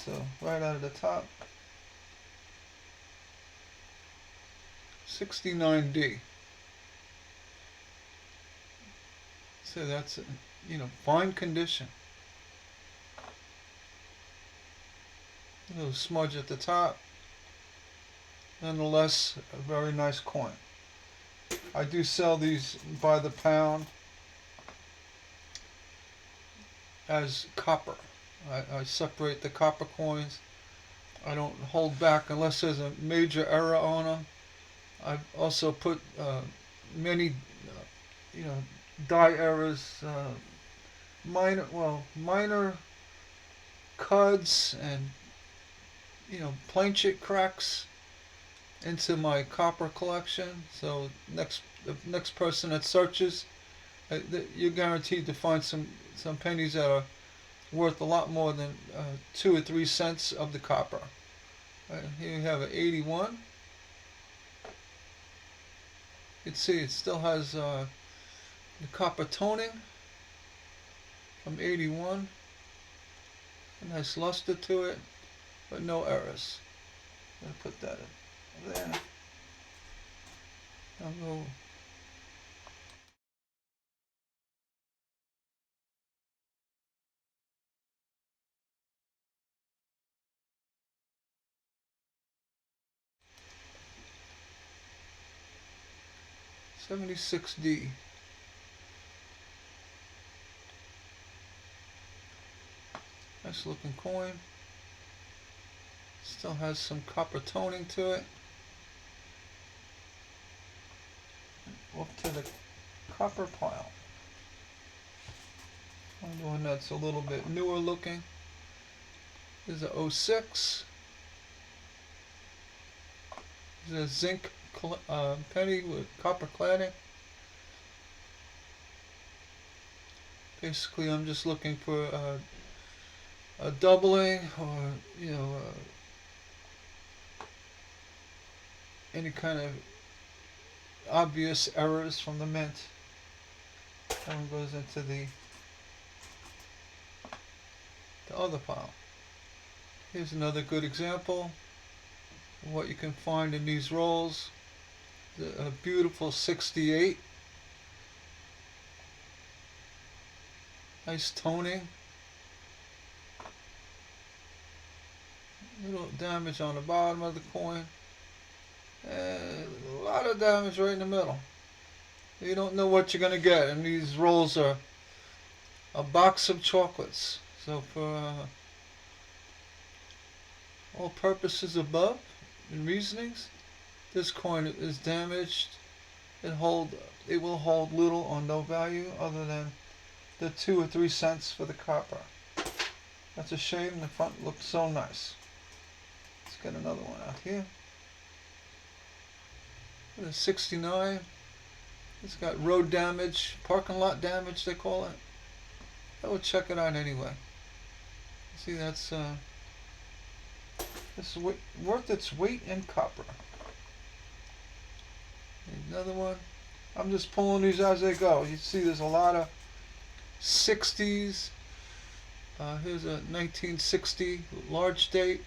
So right out of the top, 69D. So that's, fine condition. A little smudge at the top. Nonetheless, a very nice coin. I do sell these by the pound as copper. I separate the copper coins. I don't hold back unless there's a major error on them. I've also put many, die errors, minor cuds and planchet cracks into my copper collection. So the next person that searches, you're guaranteed to find some pennies that are worth a lot more than 2 or 3 cents of the copper. Here you have an 81. You can see it still has the copper toning from 81. A nice luster to it, but no errors. I'm going to put that in there. I'll go. $76D. Nice looking coin. Still has some copper toning to it. Up to the copper pile. One that's a little bit newer looking. This is a 06. This is a zinc penny with copper cladding. Basically, I'm just looking for a doubling, or any kind of obvious errors from the mint. That one goes into the other pile. Here's another good example of what you can find in these rolls. A beautiful 68. Nice toning. Little damage on the bottom of the coin. And a lot of damage right in the middle. You don't know what you're going to get, and these rolls are a box of chocolates. So for all purposes above and reasonings, this coin is damaged. It will hold little or no value other than the 2 or 3 cents for the copper. That's a shame. The front looks so nice. Let's get another one out here. The 69. It's got road damage, parking lot damage they call it. I will check it out anyway. See, that's worth its weight in copper. Another one. I'm just pulling these as they go. You see, there's a lot of 60s. Here's a 1960 large date.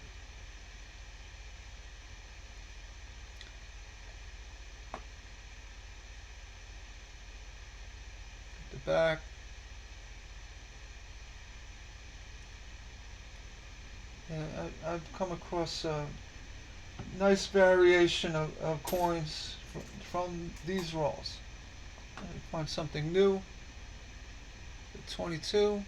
The back. And I've come across a nice variation of coins from these rolls. I find something new. The 22.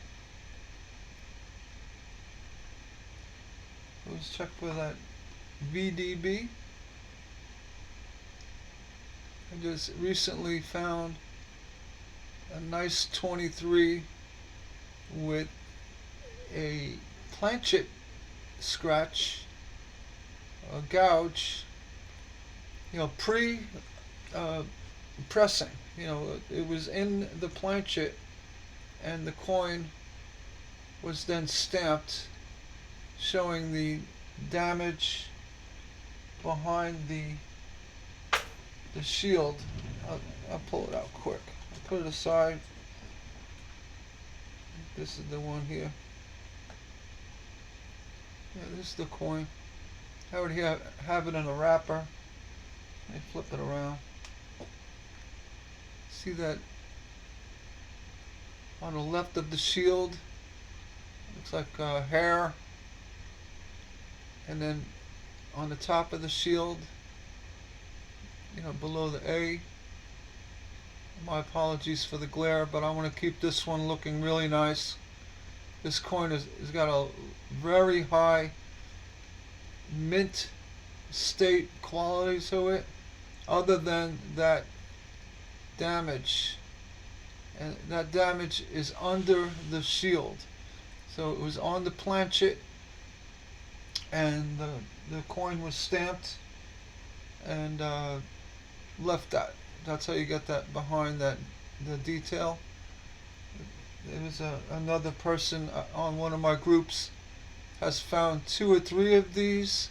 Let's check for that VDB. I just recently found a nice 23 with a planchet scratch, a gouge, pre pressing. It was in the planchet, and the coin was then stamped, showing the damage behind the shield. I'll pull it out quick. I'll put it aside. This is the one here. Yeah, this is the coin. I already have it in a wrapper. Let me flip it around. See that on the left of the shield? Looks like hair. And then on the top of the shield, below the A. My apologies for the glare, but I want to keep this one looking really nice. This coin has got a very high mint state quality to it, other than that damage. And that damage is under the shield. So it was on the planchet, and the coin was stamped and left that. That's how you get that behind the detail. There was another person on one of my groups has found 2 or 3 of these.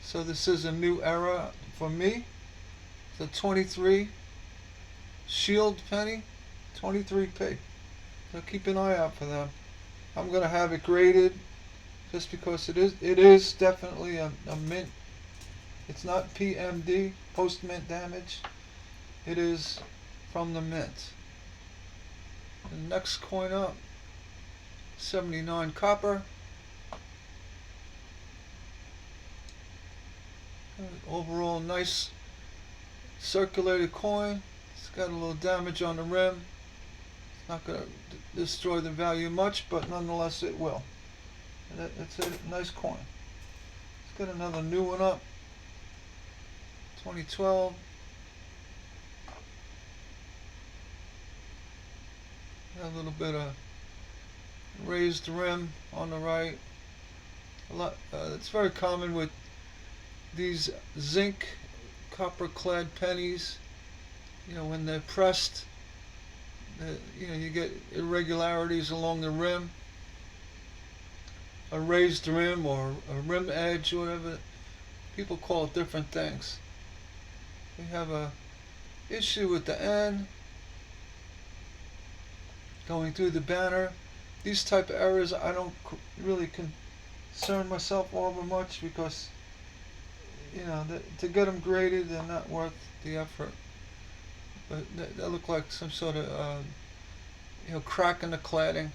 So this is a new era for me. The 23 shield penny, 23p. So keep an eye out for them. I'm gonna have it graded just because it is definitely a mint. It's not PMD, post mint damage. It is from the mint. The next coin up, 79 copper. Overall nice circulated coin. It's got a little damage on the rim. It's not going to destroy the value much, but nonetheless it will. And it's a nice coin. Let's get another new one up. 2012. A little bit of raised rim on the right. It's very common with these zinc copper clad pennies. When they're pressed, you get irregularities along the rim, a raised rim or a rim edge, or whatever. People call it different things. We have a issue with the N going through the banner. These type of errors I don't really concern myself over much, because to get them graded, they're not worth the effort. But they look like some sort of crack in the cladding.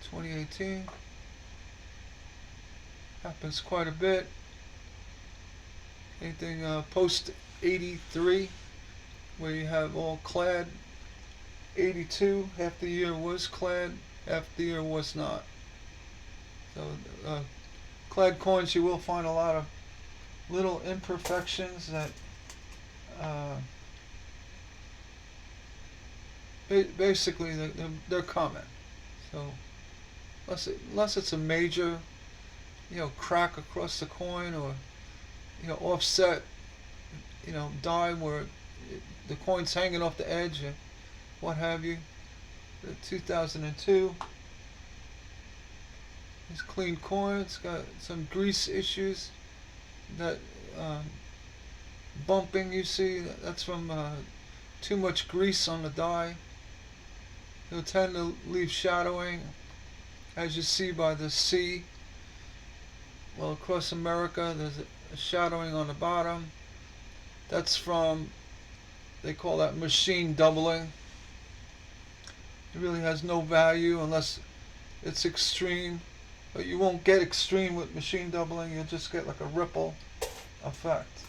2018 happens quite a bit. Anything post 83, where you have all clad. 82, half the year was clad, half the year was not. So clad coins, you will find a lot of little imperfections that basically they're common. So unless it's a major crack across the coin, or offset die where the coin's hanging off the edge, and what have you. The 2002 is clean coin. It's got some grease issues. That bumping you see, that's from too much grease on the die. It'll tend to leave shadowing, as you see by the C. Well, across America there's a shadowing on the bottom. That's from, they call that machine doubling. It really has no value unless it's extreme, but you won't get extreme with machine doubling. You'll just get like a ripple effect.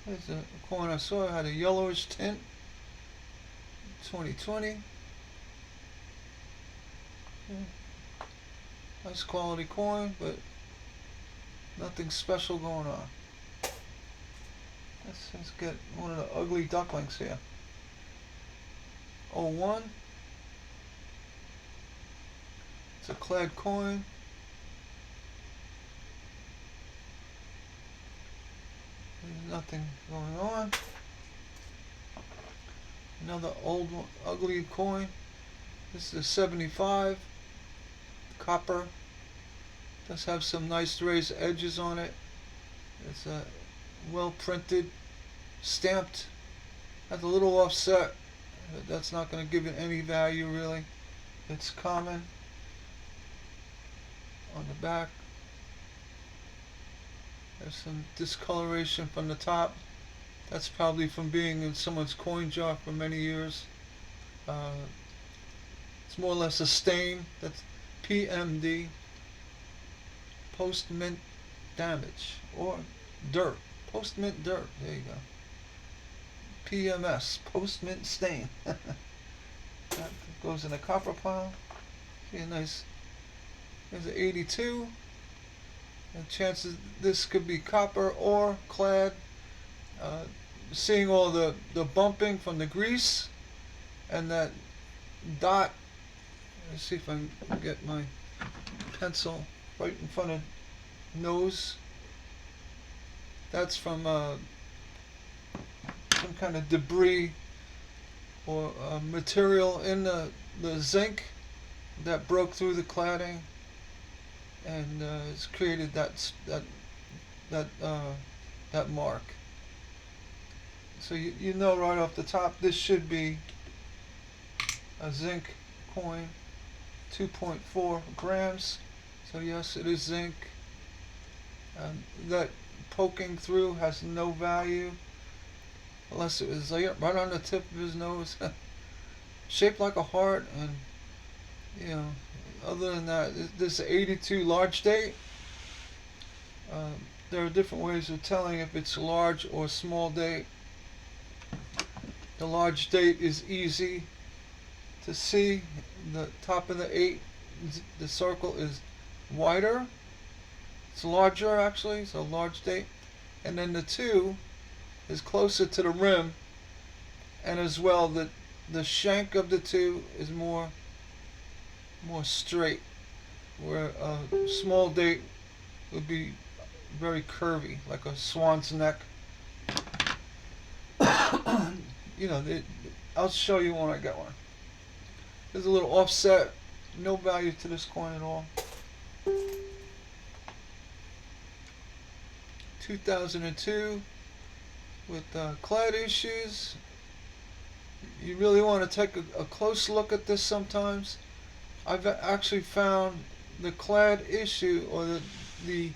Here's a coin I saw, it had a yellowish tint. 2020. Yeah. Nice quality coin, but nothing special going on. Let's get one of the ugly ducklings here. 01. It's a clad coin. There's nothing going on. Another old one, ugly coin. This is a 75. Copper. Does have some nice raised edges on it. It's a well printed, stamped. Has a little offset. That's not going to give it any value really. It's common. On the back, There's some discoloration from the top. That's probably from being in someone's coin jar for many years. Uh, it's more or less a stain. That's PMD, post mint damage, or dirt. Post mint dirt. There you go. PMS, post mint stain. That goes in a copper pile. See a nice. There's an 82. And chances this could be copper or clad. Seeing all the bumping from the grease and that dot. Let's see if I can get my pencil right in front of nose. That's from some kind of debris or material in the zinc that broke through the cladding and it's created that mark. So you know right off the top this should be a zinc coin, 2.4 grams. So yes, it is zinc. That poking through has no value unless it was right on the tip of his nose, shaped like a heart, and you know. Other than that, this is 82 large date. There are different ways of telling if it's large or small date. The large date is easy to see. The top of the 8, the circle is wider. It's larger actually, it's a large date. And then the 2 is closer to the rim, and as well the shank of the 2 is more straight, where a small date would be very curvy, like a swan's neck. You know, I'll show you when I get one. There's a little offset, no value to this coin at all. 2002 with clad issues. You really want to take a close look at this sometimes. I've actually found the clad issue or the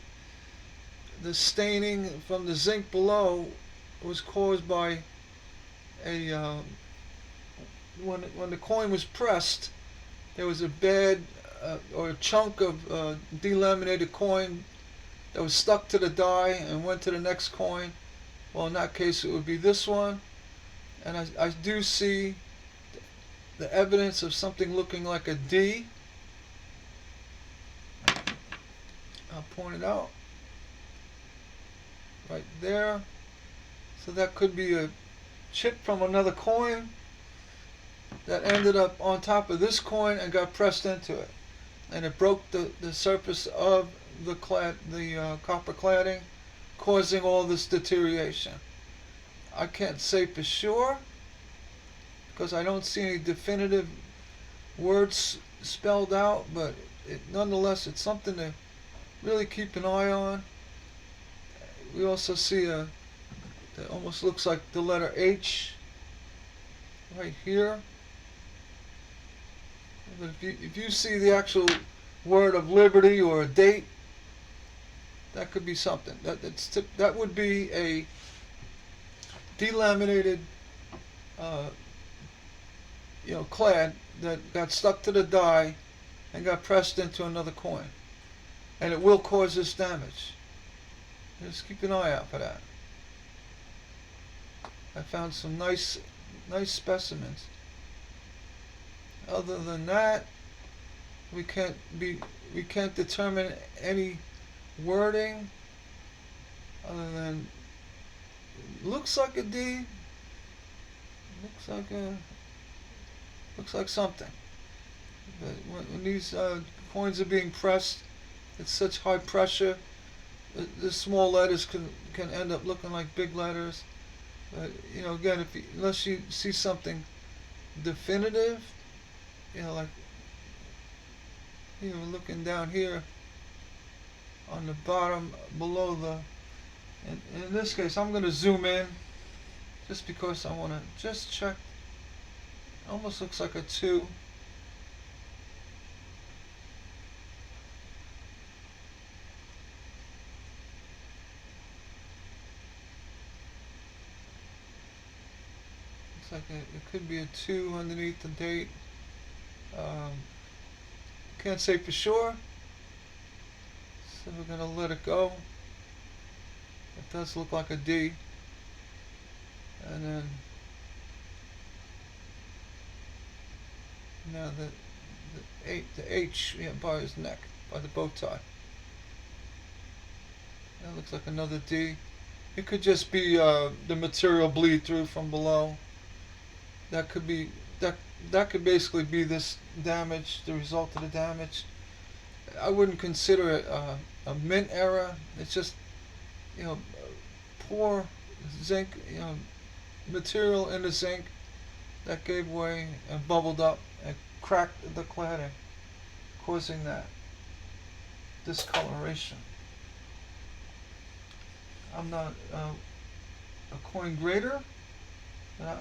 staining from the zinc below was caused by a when the coin was pressed, there was a bad or a chunk of delaminated coin that was stuck to the die and went to the next coin. Well, in that case, it would be this one, and I do see the evidence of something looking like a D. I'll point it out right there. So that could be a chip from another coin that ended up on top of this coin and got pressed into it, and it broke the surface of the copper cladding, causing all this deterioration. I can't say for sure because I don't see any definitive words spelled out, but nonetheless it's something to really keep an eye on. We also see that almost looks like the letter H right here. But if you see the actual word of liberty or a date, that could be something. That would be a delaminated clad that got stuck to the die and got pressed into another coin, and it will cause this damage. Just keep an eye out for that. I found some nice specimens. Other than that, we can't determine any wording other than looks like a D, looks like something. But when these coins are being pressed at such high pressure, the small letters can end up looking like big letters. But again, unless you see something definitive, like looking down here on the bottom below and in this case I'm going to zoom in just because I want to just check. Almost looks like a 2. Looks like it could be a 2 underneath the date. Um, can't say for sure. So we're going to let it go. It does look like a D. And then now the H, yeah, by his neck, by the bow tie. That looks like another D. It could just be the material bleed through from below. That could be that could basically be this damage, the result of the damage. I wouldn't consider it a mint error. It's just, you know, poor zinc, you know, material in the zinc that gave way and bubbled up and cracked the cladding, causing that discoloration. I'm not a coin grader, but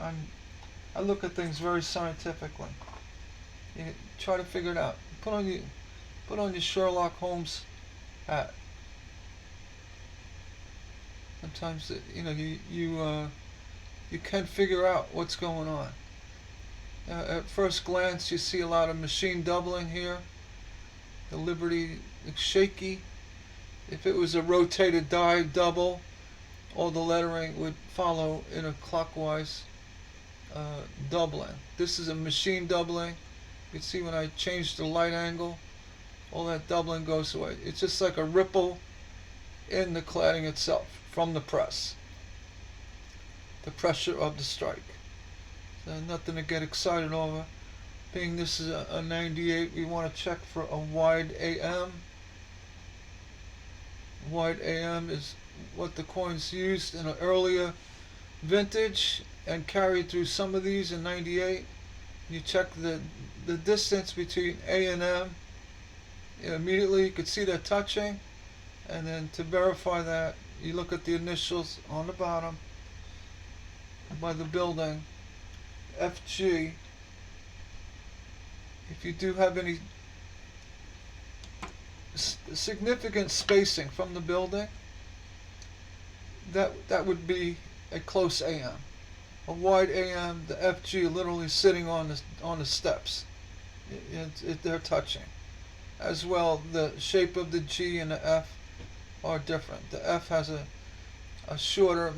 I look at things very scientifically. You try to figure it out. Put on your Sherlock Holmes hat. Sometimes you can figure out what's going on. At first glance, you see a lot of machine doubling here. The Liberty is shaky. If it was a rotated die double, all the lettering would follow in a clockwise doubling. This is a machine doubling. You can see when I change the light angle, all that doubling goes away. It's just like a ripple in the cladding itself from the press. The pressure of the strike. So nothing to get excited over. Being this is a 98, we want to check for a wide AM. Wide AM is what the coins used in an earlier vintage and carried through some of these in 98. You check the distance between A and M. Immediately you could see they're touching, and then to verify that, you look at the initials on the bottom by the building, FG. If you do have any significant spacing from the building, that would be a close AM. A wide AM, the FG literally sitting on the steps. They're touching. As well, the shape of the G and the F are different. The F has a shorter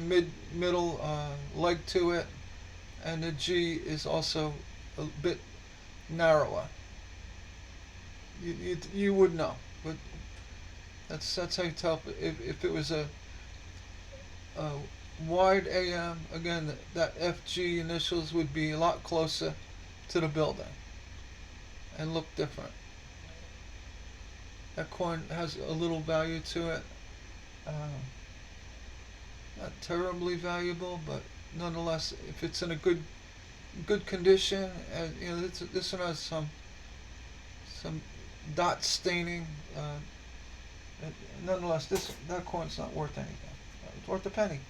middle leg to it, and the G is also a bit narrower. You would know, but that's how you tell if it was a wide AM. Again, that FG initials would be a lot closer to the building and look different. That coin has a little value to it. Not terribly valuable, but nonetheless, if it's in a good condition, and this one has some dot staining. Nonetheless, that coin's not worth anything. It's worth a penny.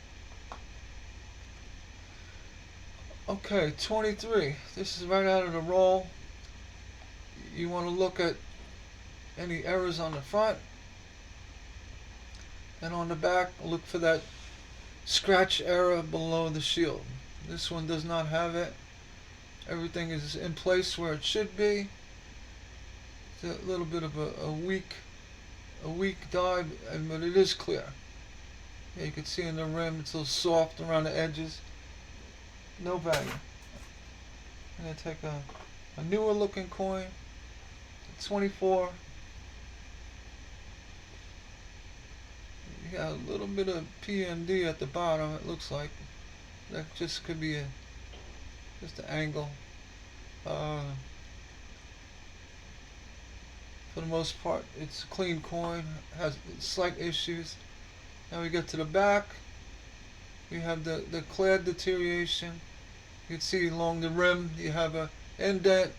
Okay, 23. This is right out of the roll. You want to look at any errors on the front, and on the back, look for that scratch error below the shield. This one does not have it. Everything is in place where it should be. It's a little bit of a weak die, but it is clear. Yeah, you can see in the rim it's a little soft around the edges. No value. I'm going to take a newer looking coin, 24. You got a little bit of PMD at the bottom, it looks like. That just could be just an angle. For the most part, it's a clean coin, has slight issues. Now we get to the back. We have the clad deterioration. You can see along the rim you have a indent.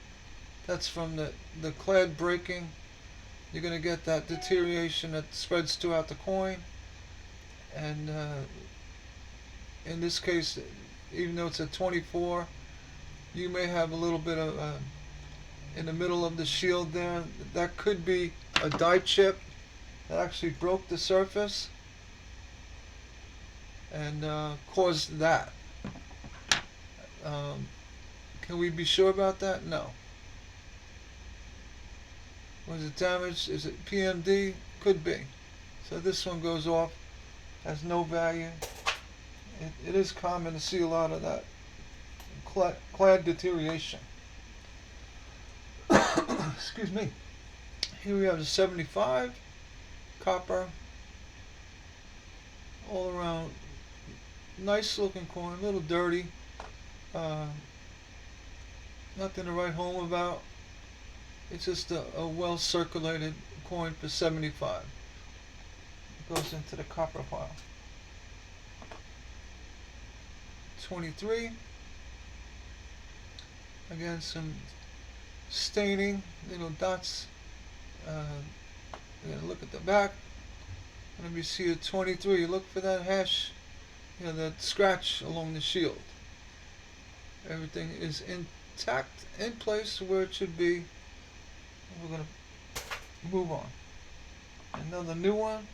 That's from the clad breaking. You're going to get that deterioration that spreads throughout the coin. And in this case, even though it's a 24, you may have a little bit of in the middle of the shield there. That could be a die chip that actually broke the surface and caused that. Can we be sure about that? No. Was it damaged? Is it PMD? Could be. So this one goes off, has no value. It is common to see a lot of that clad deterioration. Excuse me. Here we have the 75 copper, all around nice looking coin, a little dirty. Uh, Nothing to write home about. It's just a well circulated coin for 75. It goes into the copper pile. 23. Again, some staining, little dots. We're gonna look at the back. Whenever you see a 23, you look for that hash, that scratch along the shield. Everything is intact, in place where it should be. We're gonna move on. Another new one.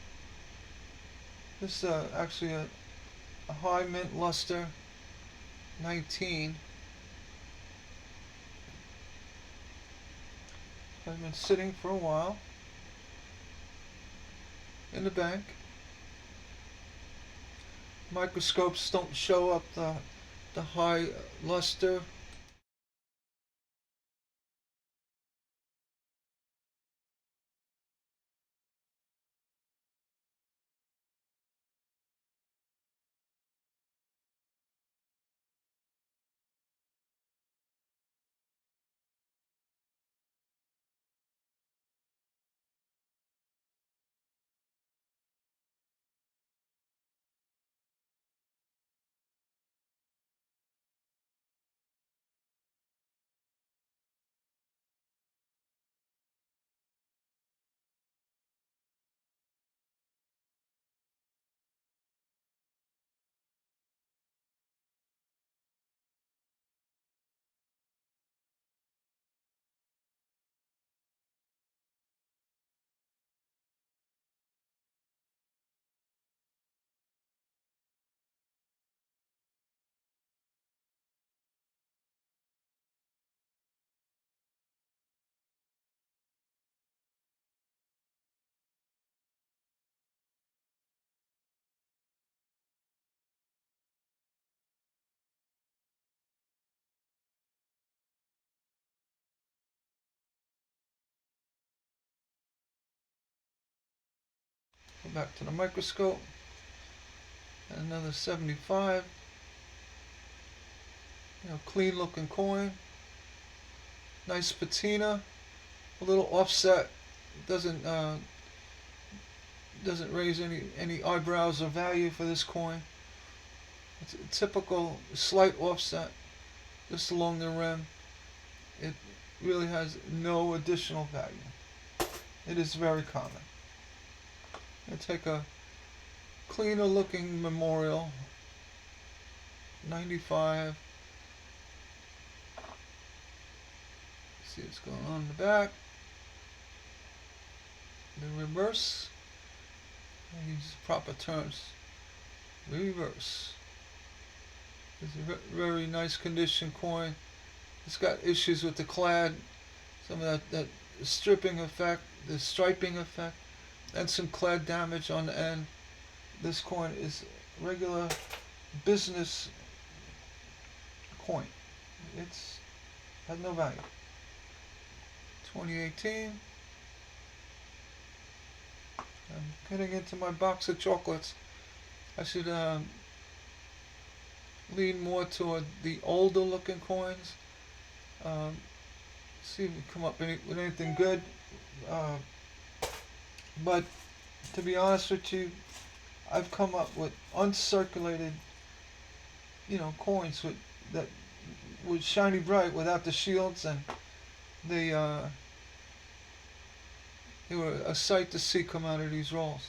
This is actually a high mint luster 19. I've been sitting for a while in the bank. Microscopes don't show up the high luster. Go back to the microscope. Another 75. Clean looking coin. Nice patina. A little offset. Doesn't doesn't raise any eyebrows or value for this coin. It's a typical slight offset just along the rim. It really has no additional value. It is very common. I take a cleaner looking memorial 95. See what's going on in the back. The reverse. I use proper terms. Reverse. It's a very nice condition coin. It's got issues with the clad, some of that stripping effect, the striping effect, and some clad damage on the end. This coin is regular business coin. It's has no value. 2018. I'm getting into my box of chocolates. I should lean more toward the older looking coins. See if we come up with anything good. But to be honest with you, I've come up with uncirculated, coins that would shiny bright without the shields, and they were a sight to see come out of these rolls.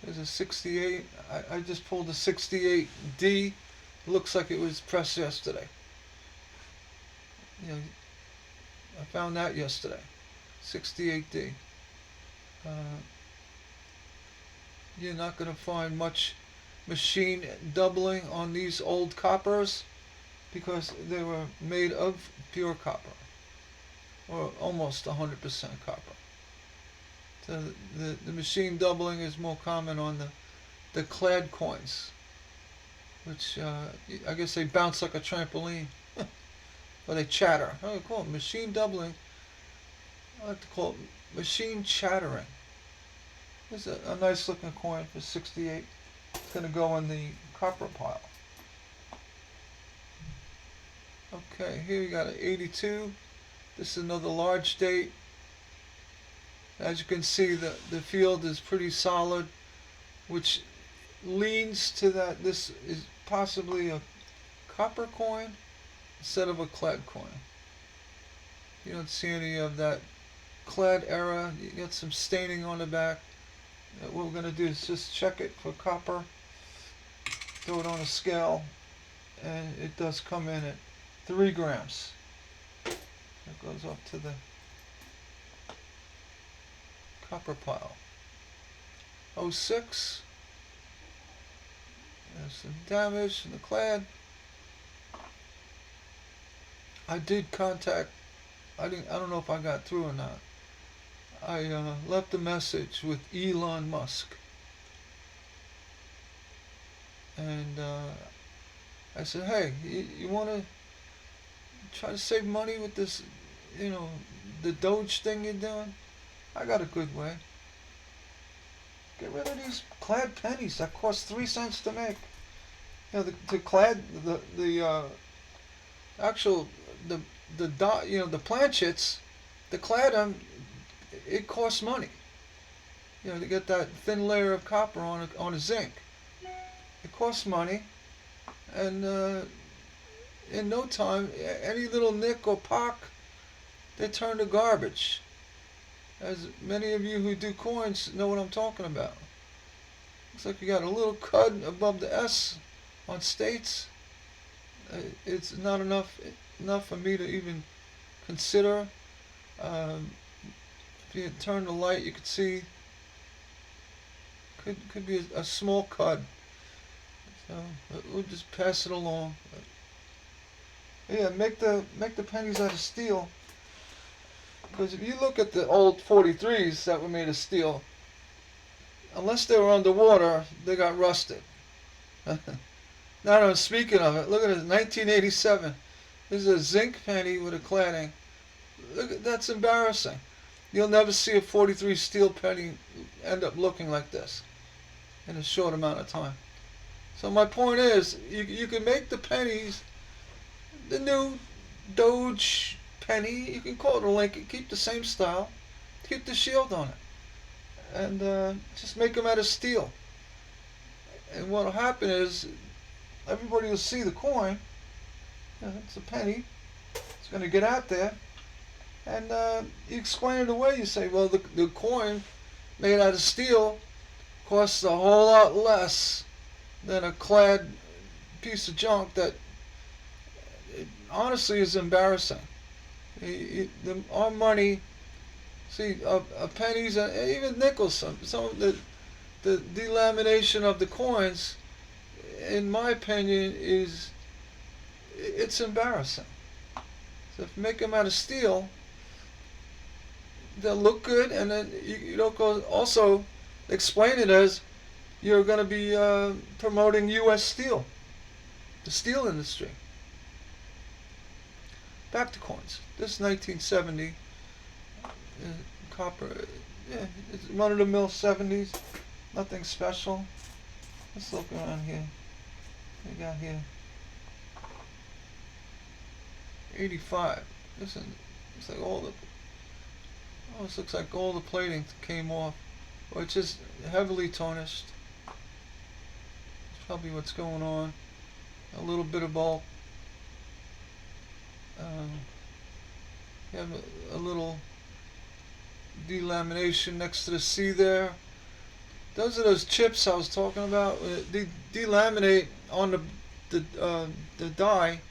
There's a 68. I just pulled a 68D. Looks like it was pressed yesterday. I found that yesterday. 68D. You're not going to find much machine doubling on these old coppers. because they were made of pure copper, or almost 100% copper. So the machine doubling is more common on the clad coins, which I guess they bounce like a trampoline, or they chatter. I would call it machine doubling. I like to call it machine chattering. This is a nice looking coin for 68. It's going to go in the copper pile. Okay, here we got an 82. This is another large date. As you can see, the field is pretty solid, which leans to that this is possibly a copper coin instead of a clad coin. You don't see any of that clad era. You got some staining on the back. What we're going to do is just check it for copper, throw it on a scale, and it does come in at 3 grams. It goes up to the copper pile. 06. There's some damage in the clad. I did contact, I don't know if I got through or not. I left a message with Elon Musk. And I said, hey, you want to try to save money with this, the Doge thing you're doing? I got a good way. Get rid of these clad pennies that cost 3 cents to make. The clad, the actual, the planchets, the clad, it costs money. To get that thin layer of copper on a zinc. It costs money, and in no time, any little nick or pock, they turn to garbage. As many of you who do coins know what I'm talking about. Looks like you got a little cud above the S on states. It's not enough for me to even consider. If you turn the light, you could see could be a small cud. So we'll just pass it along. Yeah, make the pennies out of steel. Because if you look at the old 43s that were made of steel, unless they were underwater, they got rusted. Now I'm speaking of it. Look at it, 1987. This is a zinc penny with a cladding. Look, that's embarrassing. You'll never see a 43 steel penny end up looking like this in a short amount of time. So my point is, you can make the pennies, the new Doge penny, you can call it a Lincoln, keep the same style, keep the shield on it, and just make them out of steel. And what will happen is, everybody will see the coin, it's a penny, it's going to get out there, and you explain it away. You say, well, the coin made out of steel costs a whole lot less than a clad piece of junk that honestly is embarrassing. Our money, see, pennies and even nickels, some of the delamination of the coins, in my opinion, it's embarrassing. So if you make them out of steel, they'll look good, and then you don't go also explain it as you're going to be promoting U.S. steel, the steel industry. Back to coins. This is 1970 copper. Yeah, it's run-of-the-mill 70s. Nothing special. Let's look around here. We got here 85. Listen, it's like this looks like all the plating came off, or it's just heavily tarnished. That's probably what's going on. A little bit of bulk. You have a little delamination next to the C there. Those are those chips I was talking about. They delaminate on the die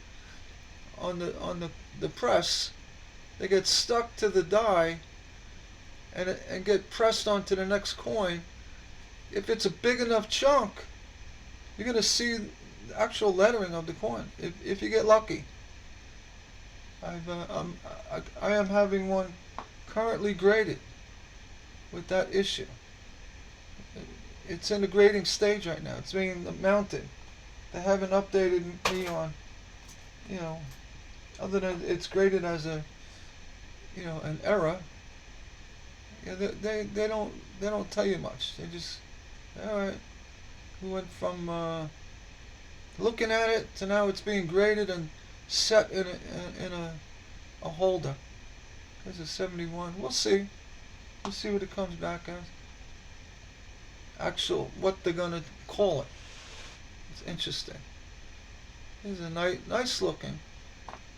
on the press. They get stuck to the die and get pressed onto the next coin. If it's a big enough chunk, you're going to see actual lettering of the coin. If you get lucky. I am having one currently graded with that issue. It's in the grading stage right now. It's being mounted. They haven't updated me on, you know, other than it's graded as a, an error. Yeah, they don't tell you much. They just, all right. We went from looking at it to now it's being graded and set in a holder. There's a 71. We'll see. We'll see what it comes back as. Actual, what they're gonna call it. It's interesting. Here's a nice looking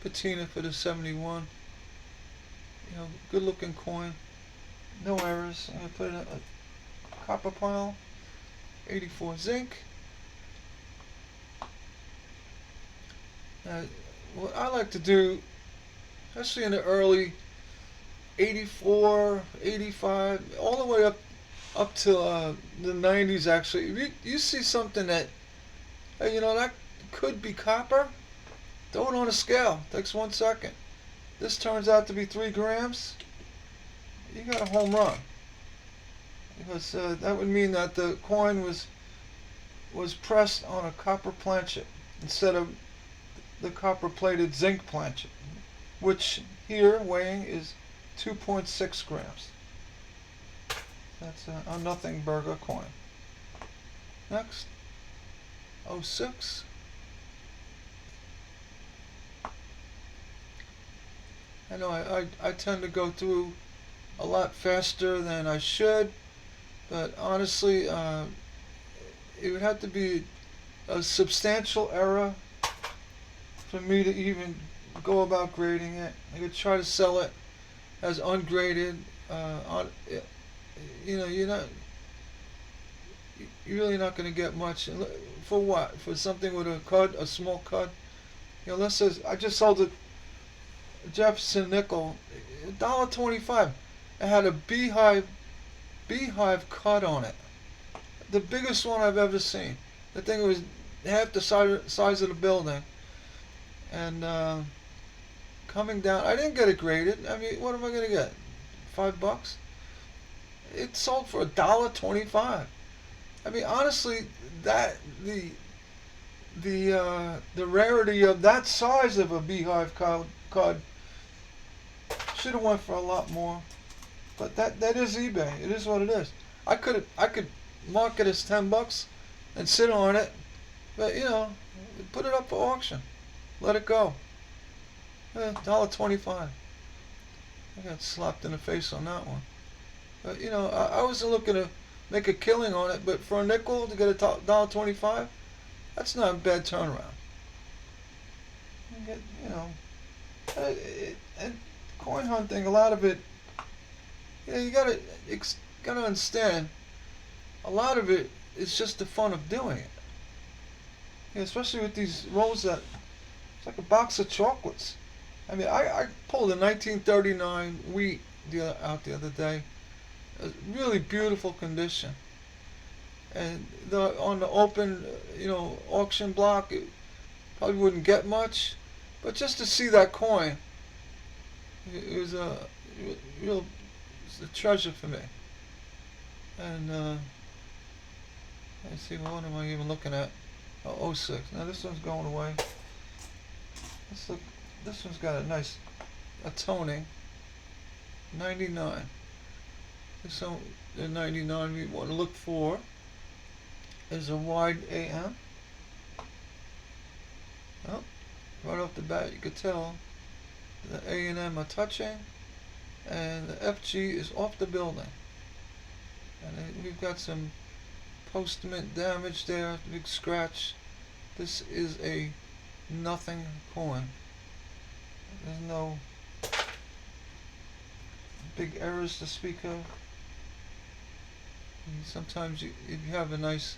patina for the 71. Good looking coin. No errors. I'm gonna put it in a copper pile. 84 zinc. Now, what I like to do, especially in the early 84, 85, all the way up to the 90s actually, if you see something that, that could be copper, throw it on a scale. Takes 1 second. This turns out to be 3 grams. You got a home run. Because that would mean that the coin was pressed on a copper planchet instead of the copper plated zinc planchet, which here weighing is 2.6 grams. That's a nothing burger coin. Next, 06. I know I tend to go through a lot faster than I should, but honestly, it would have to be a substantial error for me to even go about grading it. I could try to sell it as ungraded. You're really not going to get much for what? For something with a small cud. Let's say I just sold a Jefferson nickel, $1.25. It had a beehive cut on it. The biggest one I've ever seen. The thing was half the size of the building. And coming down, I didn't get it graded. I mean, what am I going to get? $5? It sold for $1.25. I mean, honestly, that the rarity of that size of a beehive cod should have went for a lot more. But that is eBay. It is what it is. I could mark it as $10 and sit on it, but put it up for auction. Let it go. $1.25. I got slapped in the face on that one. But I wasn't looking to make a killing on it, but for a nickel to get a $1.25, that's not a bad turnaround. And coin hunting, a lot of it, you gotta understand, a lot of it is just the fun of doing it. Especially with these rolls that, it's like a box of chocolates. I mean, I pulled a 1939 wheat out the other day. A really beautiful condition. And on the open, auction block, it probably wouldn't get much. But just to see that coin, it was a treasure for me. And let's see, what am I even looking at? Oh, 06. Now this one's going away. Let's look. This one's got a toning. 99. So the 99 we want to look for is a wide AM. Well, right off the bat you could tell the A and M are touching, and the FG is off the building. And we've got some post-mint damage there, big scratch. This is a nothing coin. There's no big errors to speak of. Sometimes if you have a nice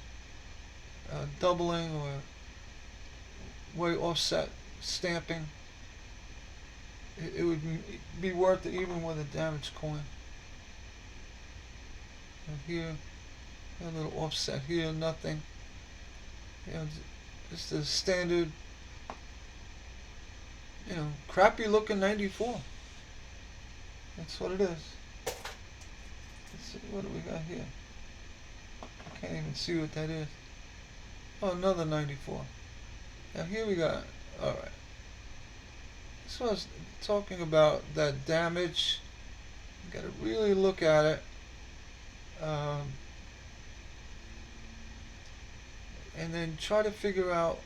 doubling or way offset stamping, it would be worth it even with a damaged coin. And here, a little offset here, nothing. Just a standard, crappy looking 94. That's what it is. Let's see, what do we got here? I can't even see what that is. Oh, another 94. Now here we got, alright. This was talking about that damage. You gotta really look at it. And then try to figure out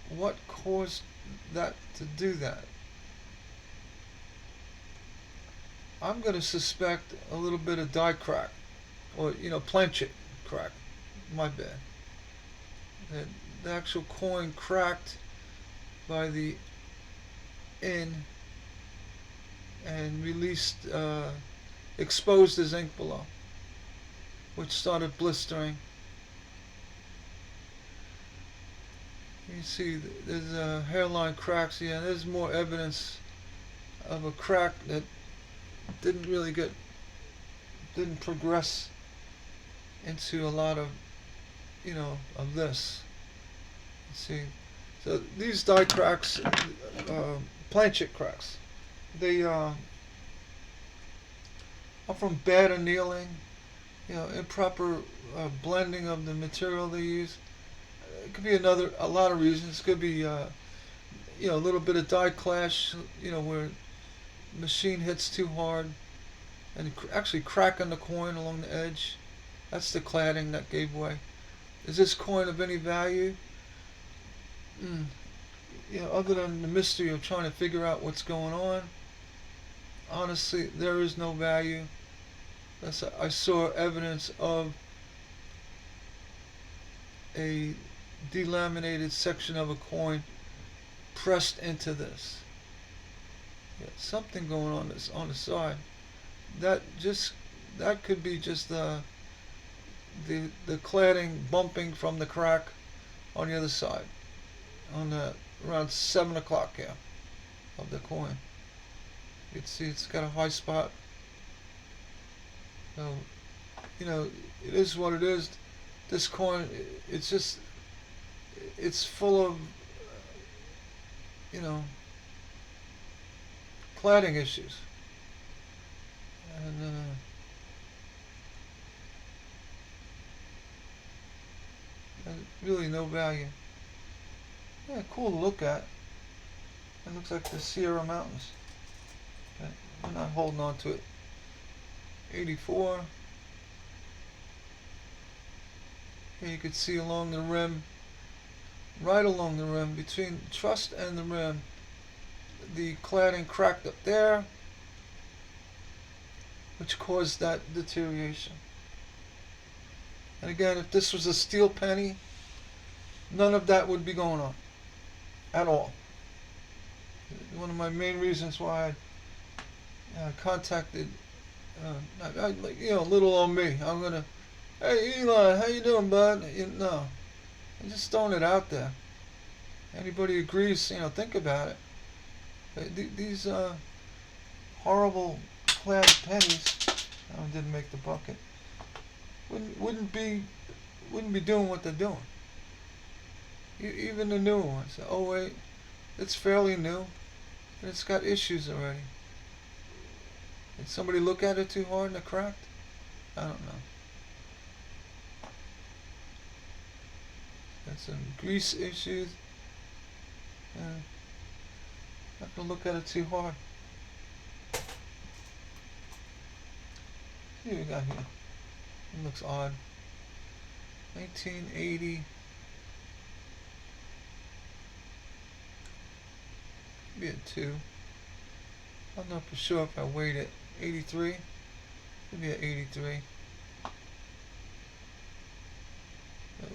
what caused that to do that. I'm going to suspect a little bit of die crack, or planchet crack. My bad. The actual coin cracked by the in and released, exposed his ink below, which started blistering. You see, there's hairline cracks here. There's more evidence of a crack that didn't progress into a lot of, of this. You see, so these die cracks, planchet cracks, they are from bad annealing, improper blending of the material they use. It could be a lot of reasons. It could be, a little bit of die clash, where machine hits too hard and actually cracking the coin along the edge. That's the cladding that gave way. Is this coin of any value? Other than the mystery of trying to figure out what's going on, honestly, there is no value. I saw evidence of a delaminated section of a coin pressed into this. Something going on on the side. That could be just the cladding bumping from the crack on the other side, on the around 7 o'clock here of the coin. You can see it's got a high spot. So, it is what it is. This coin, it's full of, cladding issues. And really no value. Yeah, cool to look at. It looks like the Sierra Mountains. Okay, we're not holding on to it. 84. Here you can see along the rim, right along the rim, between trust and the rim, the cladding cracked up there, which caused that deterioration. And again, if this was a steel penny, none of that would be going on at all. One of my main reasons why I contacted, little on me. I'm gonna, hey Elon, how you doing, bud? No, I'm just throwing it out there. Anybody agrees, think about it. These horrible clad pennies, didn't make the bucket. Wouldn't be doing what they're doing. Even the new ones. Oh wait, it's fairly new, and it's got issues already. Did somebody look at it too hard and it cracked? I don't know. Got some grease issues. Not gonna look at it too hard. See what we got here. It looks odd. 1980. Be a 2. I'm not for sure if I weighed it. 83. Could be an 83.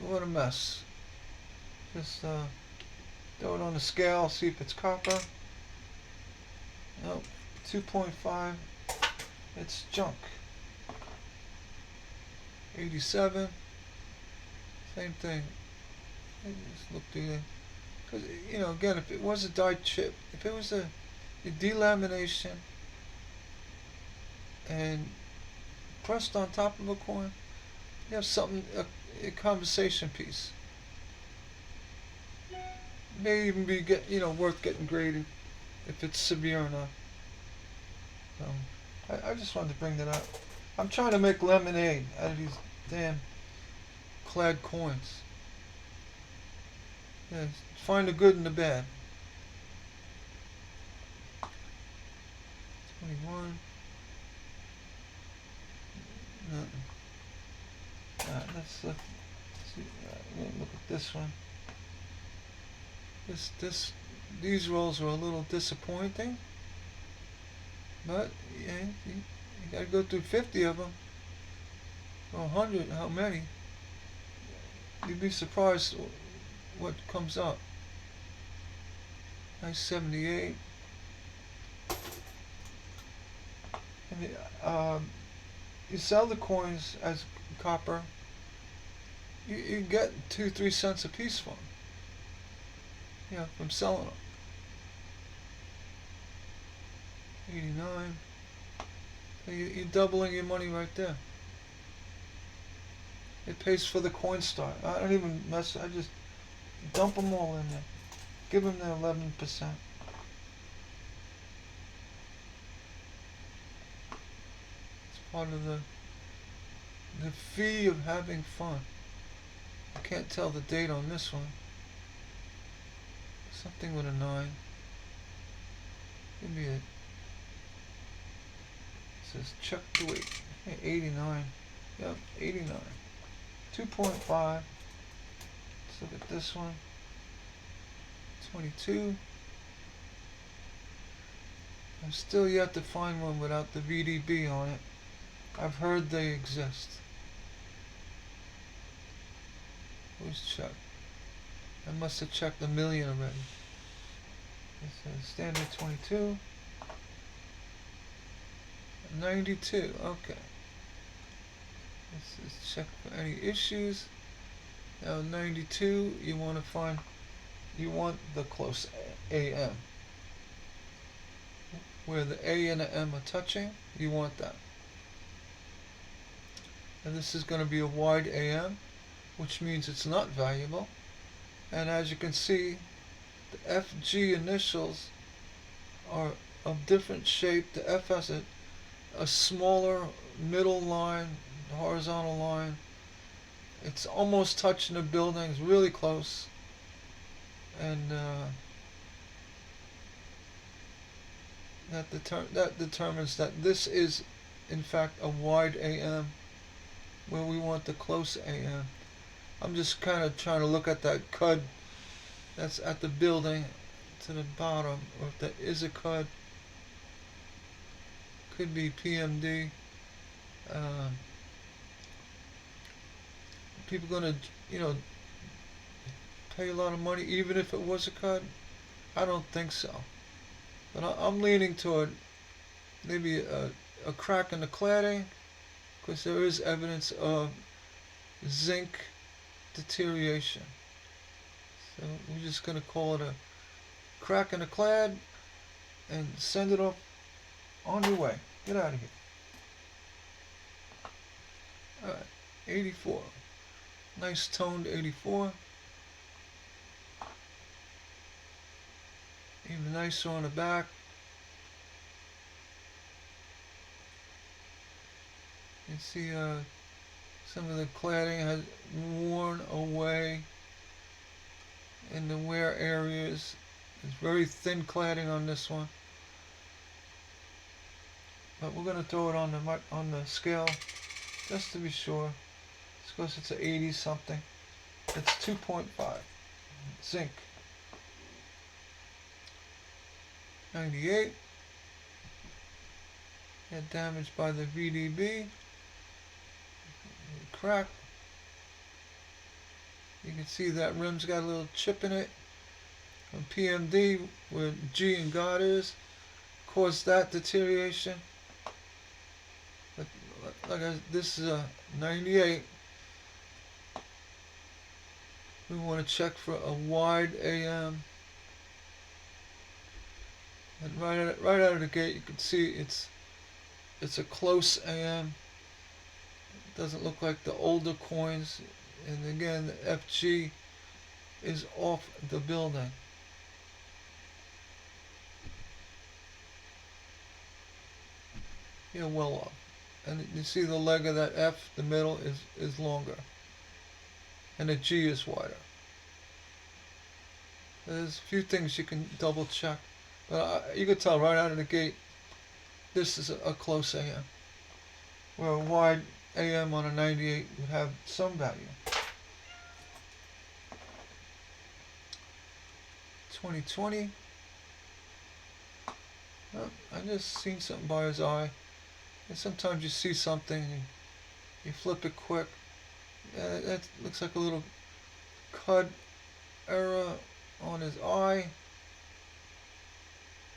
What a mess. Just throw it on the scale, see if it's copper. Nope. 2.5. It's junk. 87. Same thing. Just look through there. Because, again, if it was a die chip, if it was a delamination and pressed on top of a coin, you have something, a conversation piece. may even be worth getting graded if it's severe enough. I just wanted to bring that up. I'm trying to make lemonade out of these damn clad coins. Yeah, find the good and the bad. 21. Nothing. Let's see. Look at this one. These rolls are a little disappointing, but yeah, you gotta go through 50 of them, or 100. How many? You'd be surprised what comes up. Nice 78. And you sell the coins as copper. You get 2-3 cents a piece for them. Yeah, from selling them. 89. So you're doubling your money right there. It pays for the coin stock. I don't even mess. I just dump them all in there. Give them their 11%. It's part of the fee of having fun. I can't tell the date on this one. Something with a 9. Give me it. It says check to wait. 89. Yep, 89. 2.5. Let's look at this one. 22. I'm still yet to find one without the VDB on it. I've heard they exist. Who's checked? I must have checked a million already. This is standard 22. 92. Okay. This is check for any issues. Now 92. You want the close AM. Where the A and the M are touching, you want that. And this is going to be a wide AM, which means it's not valuable. And as you can see, the FG initials are of different shape. The F has a smaller middle line, horizontal line. It's almost touching the building. It's really close. And that determines that this is in fact a wide AM, where we want the close AM. I'm just kind of trying to look at that CUD that's at the building to the bottom, or if that is a CUD. Could be PMD. People gonna pay a lot of money even if it was a CUD? I don't think so. But I'm leaning toward maybe a crack in the cladding, because there is evidence of zinc deterioration. So we're just going to call it a crack in the clad and send it off on your way. Get out of here. Alright, 84. Nice toned 84. Even nicer on the back. You can see some of the cladding has worn away in the wear areas. It's very thin cladding on this one. But we're going to throw it on the scale just to be sure. Because it's an 80 something. It's 2.5 zinc. 98. Got damaged by the VDB. Crack. You can see that rim's got a little chip in it. From PMD, where G and God is, caused that deterioration. But this is a 98. We want to check for a wide AM. And right out of the gate, you can see it's a close AM. It doesn't look like the older coins. And again, the FG is off the building. well off. And you see the leg of that F, the middle is longer, and the G is wider. There's a few things you can double check, but you can tell right out of the gate this is a close AM, where a wide AM on a 98 would have some value. 2020. Oh, I just seen something by his eye. And sometimes you see something and you flip it quick. That looks like a little cut error on his eye.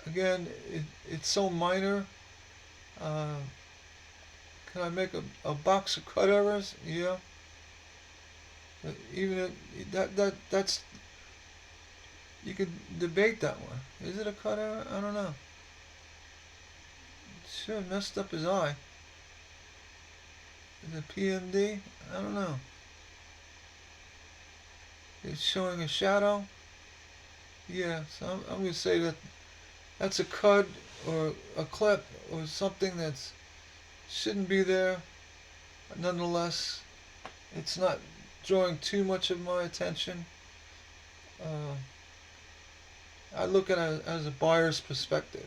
Again, it's so minor. Can I make a box of cut errors? Yeah. But even that's you could debate that one. Is it a cut error? I don't know. It sure messed up his eye. Is it PMD? I don't know. It's showing a shadow. Yeah, so I'm going to say that's a cut or a clip or something that shouldn't be there. But nonetheless, it's not drawing too much of my attention. I look at it as a buyer's perspective.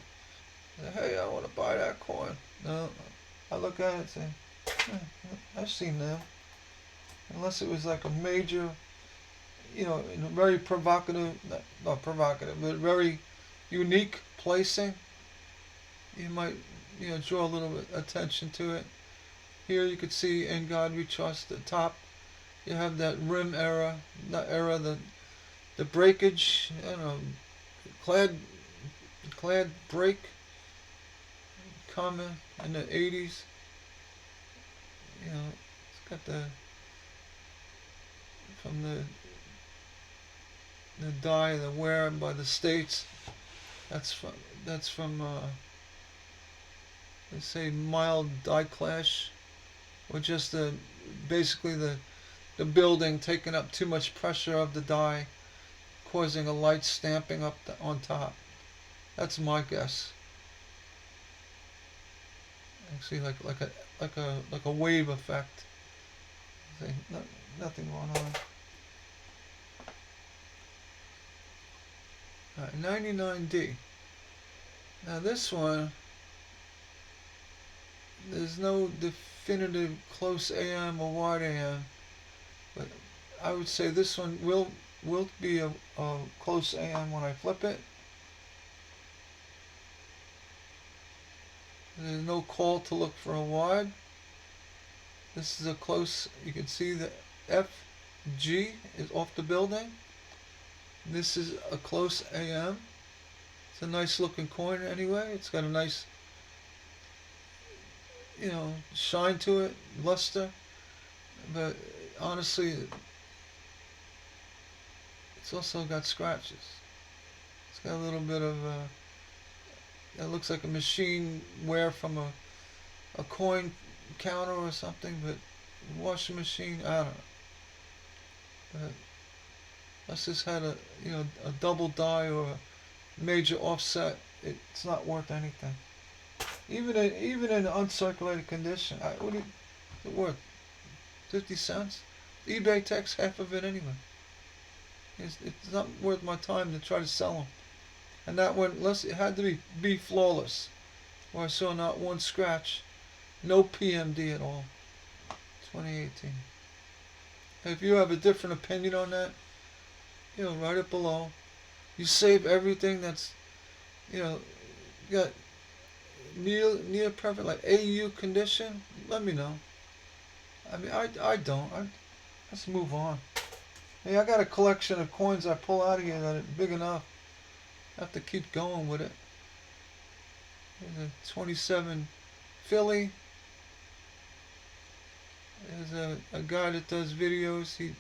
Hey, I want to buy that coin. No, I look at it and say, I've seen them. Unless it was like a major, very provocative, not provocative, but very unique placing, you might, draw a little bit attention to it. Here you could see In God We Trust, the top. You have that rim error, the breakage, clad break common in the 80s. It's got from the dye, the wear by the states. That's from they say mild dye clash, or just basically the building taking up too much pressure of the dye, causing a light stamping up on top. That's my guess. Actually, like a wave effect. See, nothing going on. Alright, 99D. Now this one, there's no definitive close AM or wide AM, but I would say this one will be a close AM when I flip it. There's no call to look for a wide. This is a close. You can see the FG is off the building. This is a close AM. It's a nice looking coin anyway. It's got a nice, shine to it, luster. But honestly, it's also got scratches. It's got a little bit of it looks like a machine wear from a coin counter or something, but washing machine, I don't know. But unless this had a double die or a major offset, it's not worth anything. Even in uncirculated condition, what is it worth? 50 cents? eBay takes half of it anyway. It's not worth my time to try to sell them. And that one, it had to be flawless, where I saw not one scratch, no PMD at all. 2018. If you have a different opinion on that, write it below. You save everything that's, got near perfect, like AU condition. Let me know. I mean, I don't. Let's move on. Hey, I got a collection of coins I pull out of here that are big enough. I have to keep going with it. There's a 27 Philly. There's a guy that does videos. He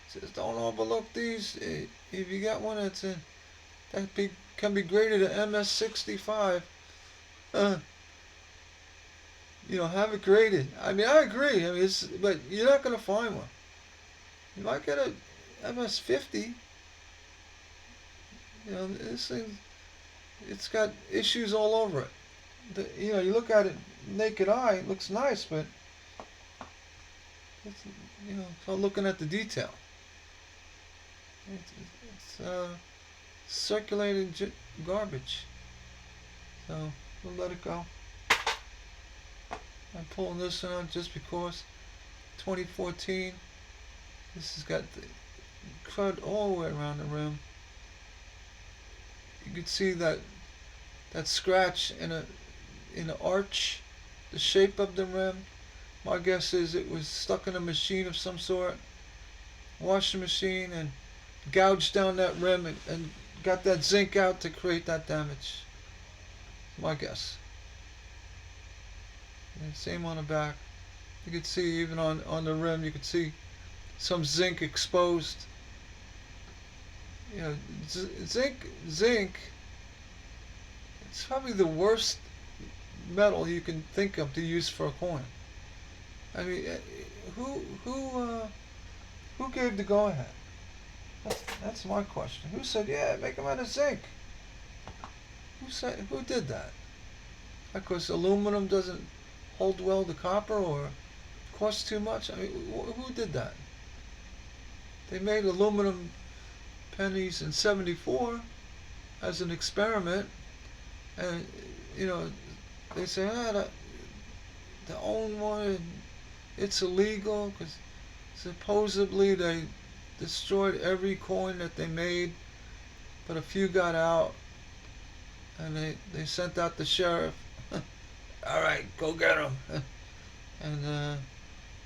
says, don't overlook these. If you got one that's can be graded at MS65, have it graded. I mean, I agree. I mean, but you're not going to find one. You might get a MS50. This thing, it's got issues all over it. you look at it naked eye, it looks nice, but it's, it's all looking at the detail. It's circulating garbage. So we'll let it go. I'm pulling this one out just because 2014. This has got the crud all the way around the rim. You can see that scratch in an arch, the shape of the rim. My guess is it was stuck in a machine of some sort, washing machine, and gouged down that rim and got that zinc out to create that damage. My guess. And same on the back. You can see even on the rim, you can see some zinc exposed. Zinc. It's probably the worst metal you can think of to use for a coin. I mean, who gave the go ahead? That's my question. Who said, yeah, make them out of zinc? Who did that? Because aluminum doesn't hold well to copper or costs too much? I mean, who did that? They made aluminum pennies in '74 as an experiment, and they say, the own one, it's illegal because supposedly they destroyed every coin that they made, but a few got out, and they sent out the sheriff. All right, go get them. And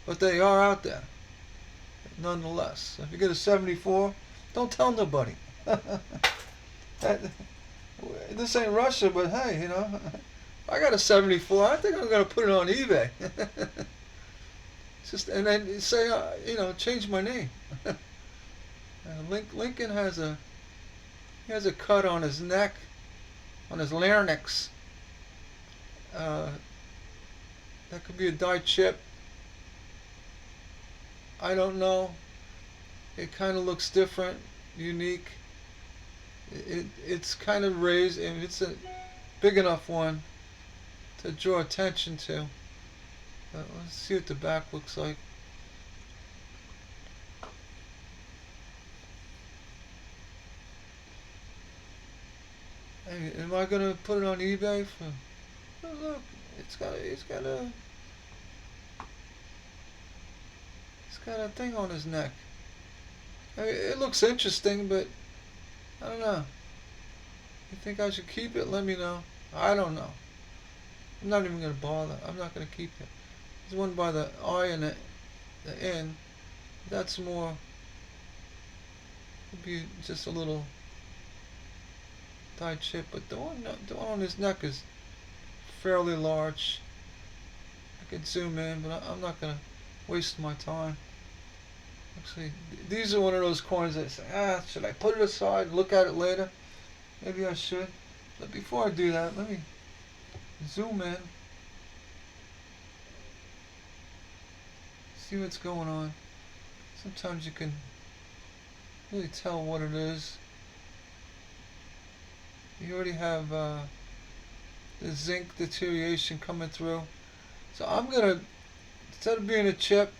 but they are out there, nonetheless. If you get a '74, don't tell nobody. This ain't Russia, but hey, I got a '74. I think I'm gonna put it on eBay. And then say, change my name. Lincoln has a cut on his neck, on his larynx. That could be a die chip. I don't know. It kind of looks different, unique. It's kind of raised, and it's a big enough one to draw attention to. Let's see what the back looks like. Hey, am I gonna put it on eBay for? Oh, look, it's got a thing on his neck. I mean, it looks interesting, but I don't know. You think I should keep it? Let me know. I don't know. I'm not even gonna bother. I'm not gonna keep it. There's one by the I and the N. That's more. Could be just a little die chip, but the one on his neck is fairly large. I could zoom in, but I'm not gonna waste my time. Actually, these are one of those coins that say, should I put it aside and look at it later? Maybe I should. But before I do that, let me zoom in. See what's going on. Sometimes you can really tell what it is. You already have the zinc deterioration coming through. So I'm gonna, instead of being a chip,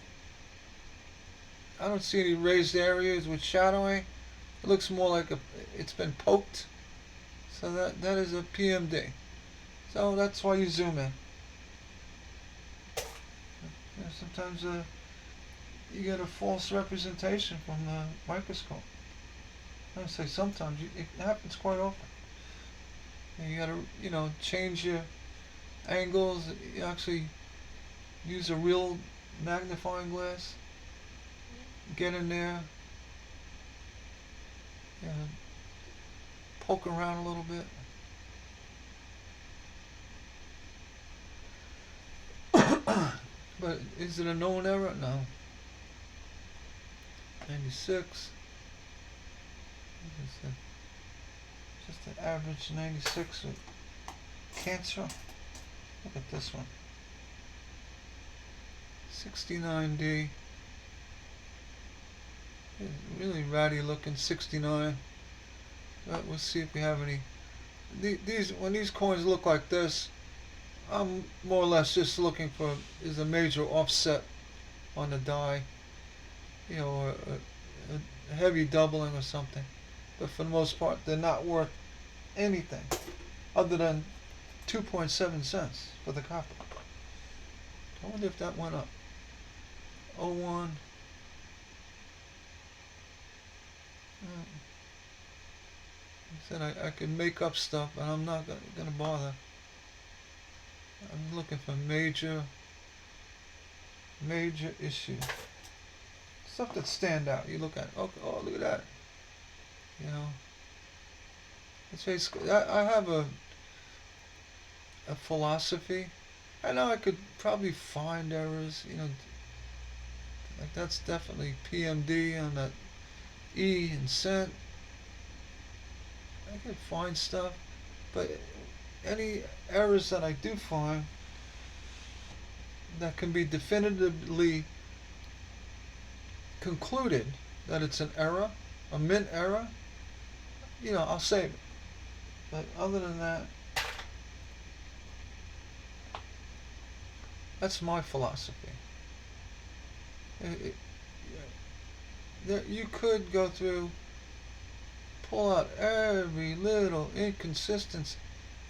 I don't see any raised areas with shadowing. It looks more like it's been poked. So that is a PMD. So that's why you zoom in. Sometimes you get a false representation from the microscope. I don't say sometimes. It happens quite often. You gotta, change your angles. You actually use a real magnifying glass. Get in there. Poke around a little bit. But is it a known error? No. 96. Just an average 96 with cancer. Look at this one. 69D. Really ratty looking 69. But we'll see if we have any. When these coins look like this, I'm more or less just looking for is a major offset on the die, or a heavy doubling or something. But for the most part, they're not worth anything other than 2.7 cents for the copper. I wonder if that went up. Oh 01. I said I could make up stuff, but I'm not gonna bother. I'm looking for major issue. Stuff that stand out. You look at, oh, look at that. You know, it's basically, I have a philosophy. I know I could probably find errors, like that's definitely PMD on that E and cent. I could find stuff, but any errors that I do find that can be definitively concluded that it's an error, a mint error, I'll save it. But other than that, that's my philosophy. You could go through, pull out every little inconsistency.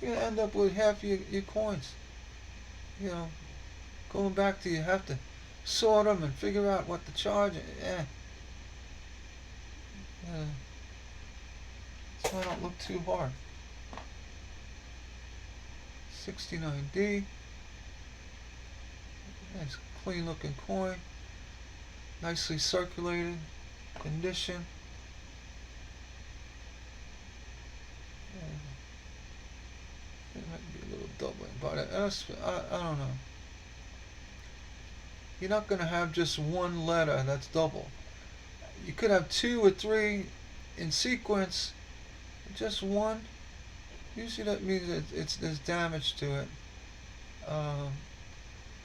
You're going to end up with half your coins. Going back to you have to sort them and figure out what to charge. Yeah. So I don't look too hard. 69D. Nice clean looking coin. Nicely circulated. Condition. It might be a little doubling, but I don't know. You're not going to have just one letter that's double. You could have 2 or 3 in sequence. Just one. Usually that means there's damage to it.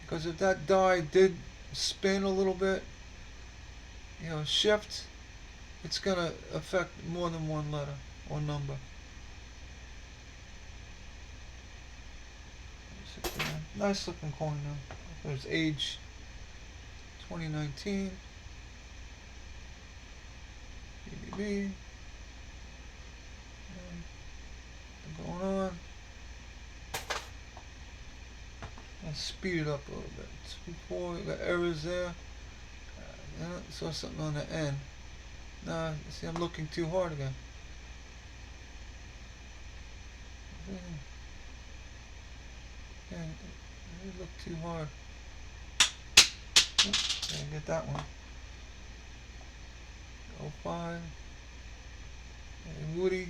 Because if that die did spin a little bit, shift, it's going to affect more than one letter or number. Nice looking coin now. There's age 2019. BBB. Going on. Let's speed it up a little bit. Before we got errors there. Saw something on the end. Nah, see, I'm looking too hard again. Yeah, I look too hard. Oops, I get that one. 05. And Woody.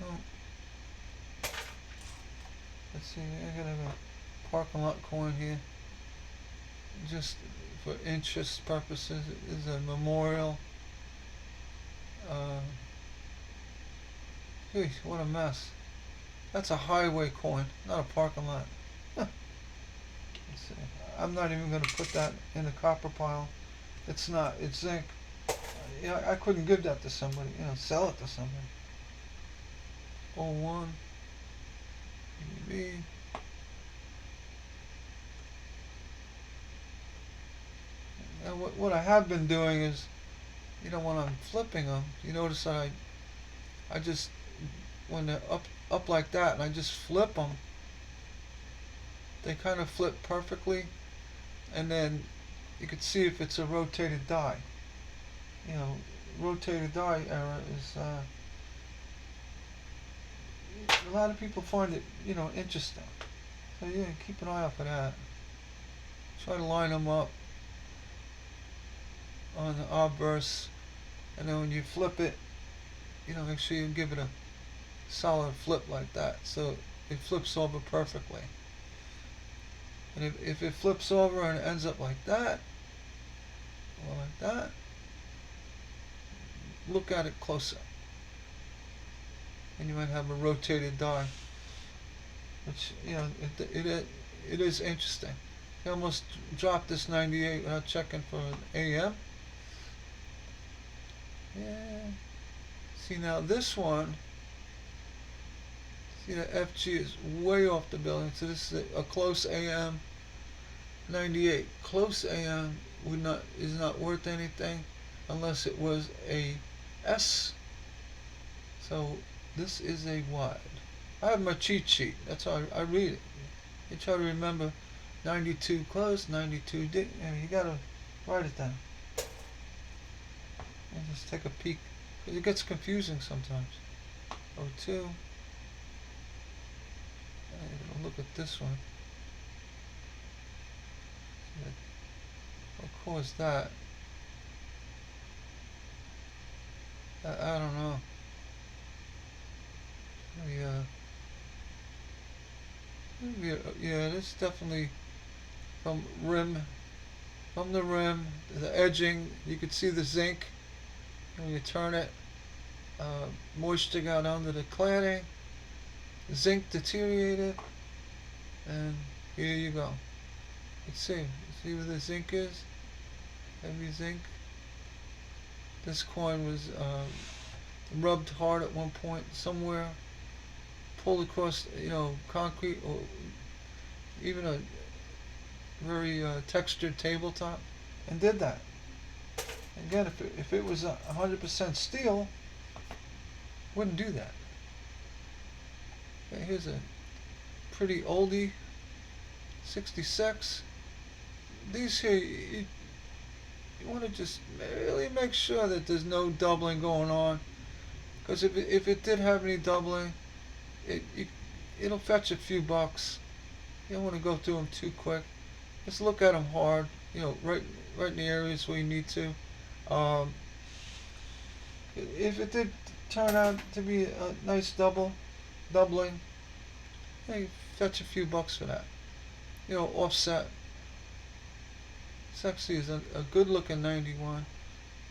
Oh. Let's see, I gotta have a parking lot coin here. Just for interest purposes, it is a memorial. Geez, what a mess. That's a highway coin, not a parking lot. Let's see. I'm not even going to put that in the copper pile. It's not. It's zinc. I couldn't give that to somebody. Sell it to somebody. 01. BB. Now what I have been doing is, when I'm flipping them, you notice that I just, when they're up like that, and I just flip them, they kind of flip perfectly, and then you can see if it's a rotated die. Rotated die error is, a lot of people find it, interesting. So yeah, keep an eye out for that. Try to line them up on the obverse, and then when you flip it, make sure you give it a solid flip like that, so it flips over perfectly. And if it flips over and it ends up like that, or like that, look at it closer. And you might have a rotated die, which, it is interesting. I almost dropped this 98 without checking for an AM. Yeah. See, now this one, See, the FG is way off the building. So this is a close AM 98. Close AM is not worth anything unless it was a S. So this is a wide. I have my cheat sheet. That's how I read it. You try to remember 92 close, 92 deep. You gotta write it down. And just take a peek. Because it gets confusing sometimes. 02. I'm gonna look at this one. What caused that? I don't know. Yeah, this definitely from the rim, the edging. You could see the zinc when you turn it. Moisture got under the cladding. Zinc deteriorated, and here you go. Let's see where the zinc is. Heavy zinc. This coin was rubbed hard at one point somewhere, pulled across concrete or even a very textured tabletop, and did that. Again, if it was 100% steel, wouldn't do that. Okay, here's a pretty oldie 66. These here, you want to just really make sure that there's no doubling going on, because if it did have any doubling, it'll fetch a few bucks. You don't want to go through them too quick. Just look at them hard, right in the areas where you need to. If it did turn out to be a nice doubling, hey, fetch a few bucks for that. Offset. This actually is a good looking 91.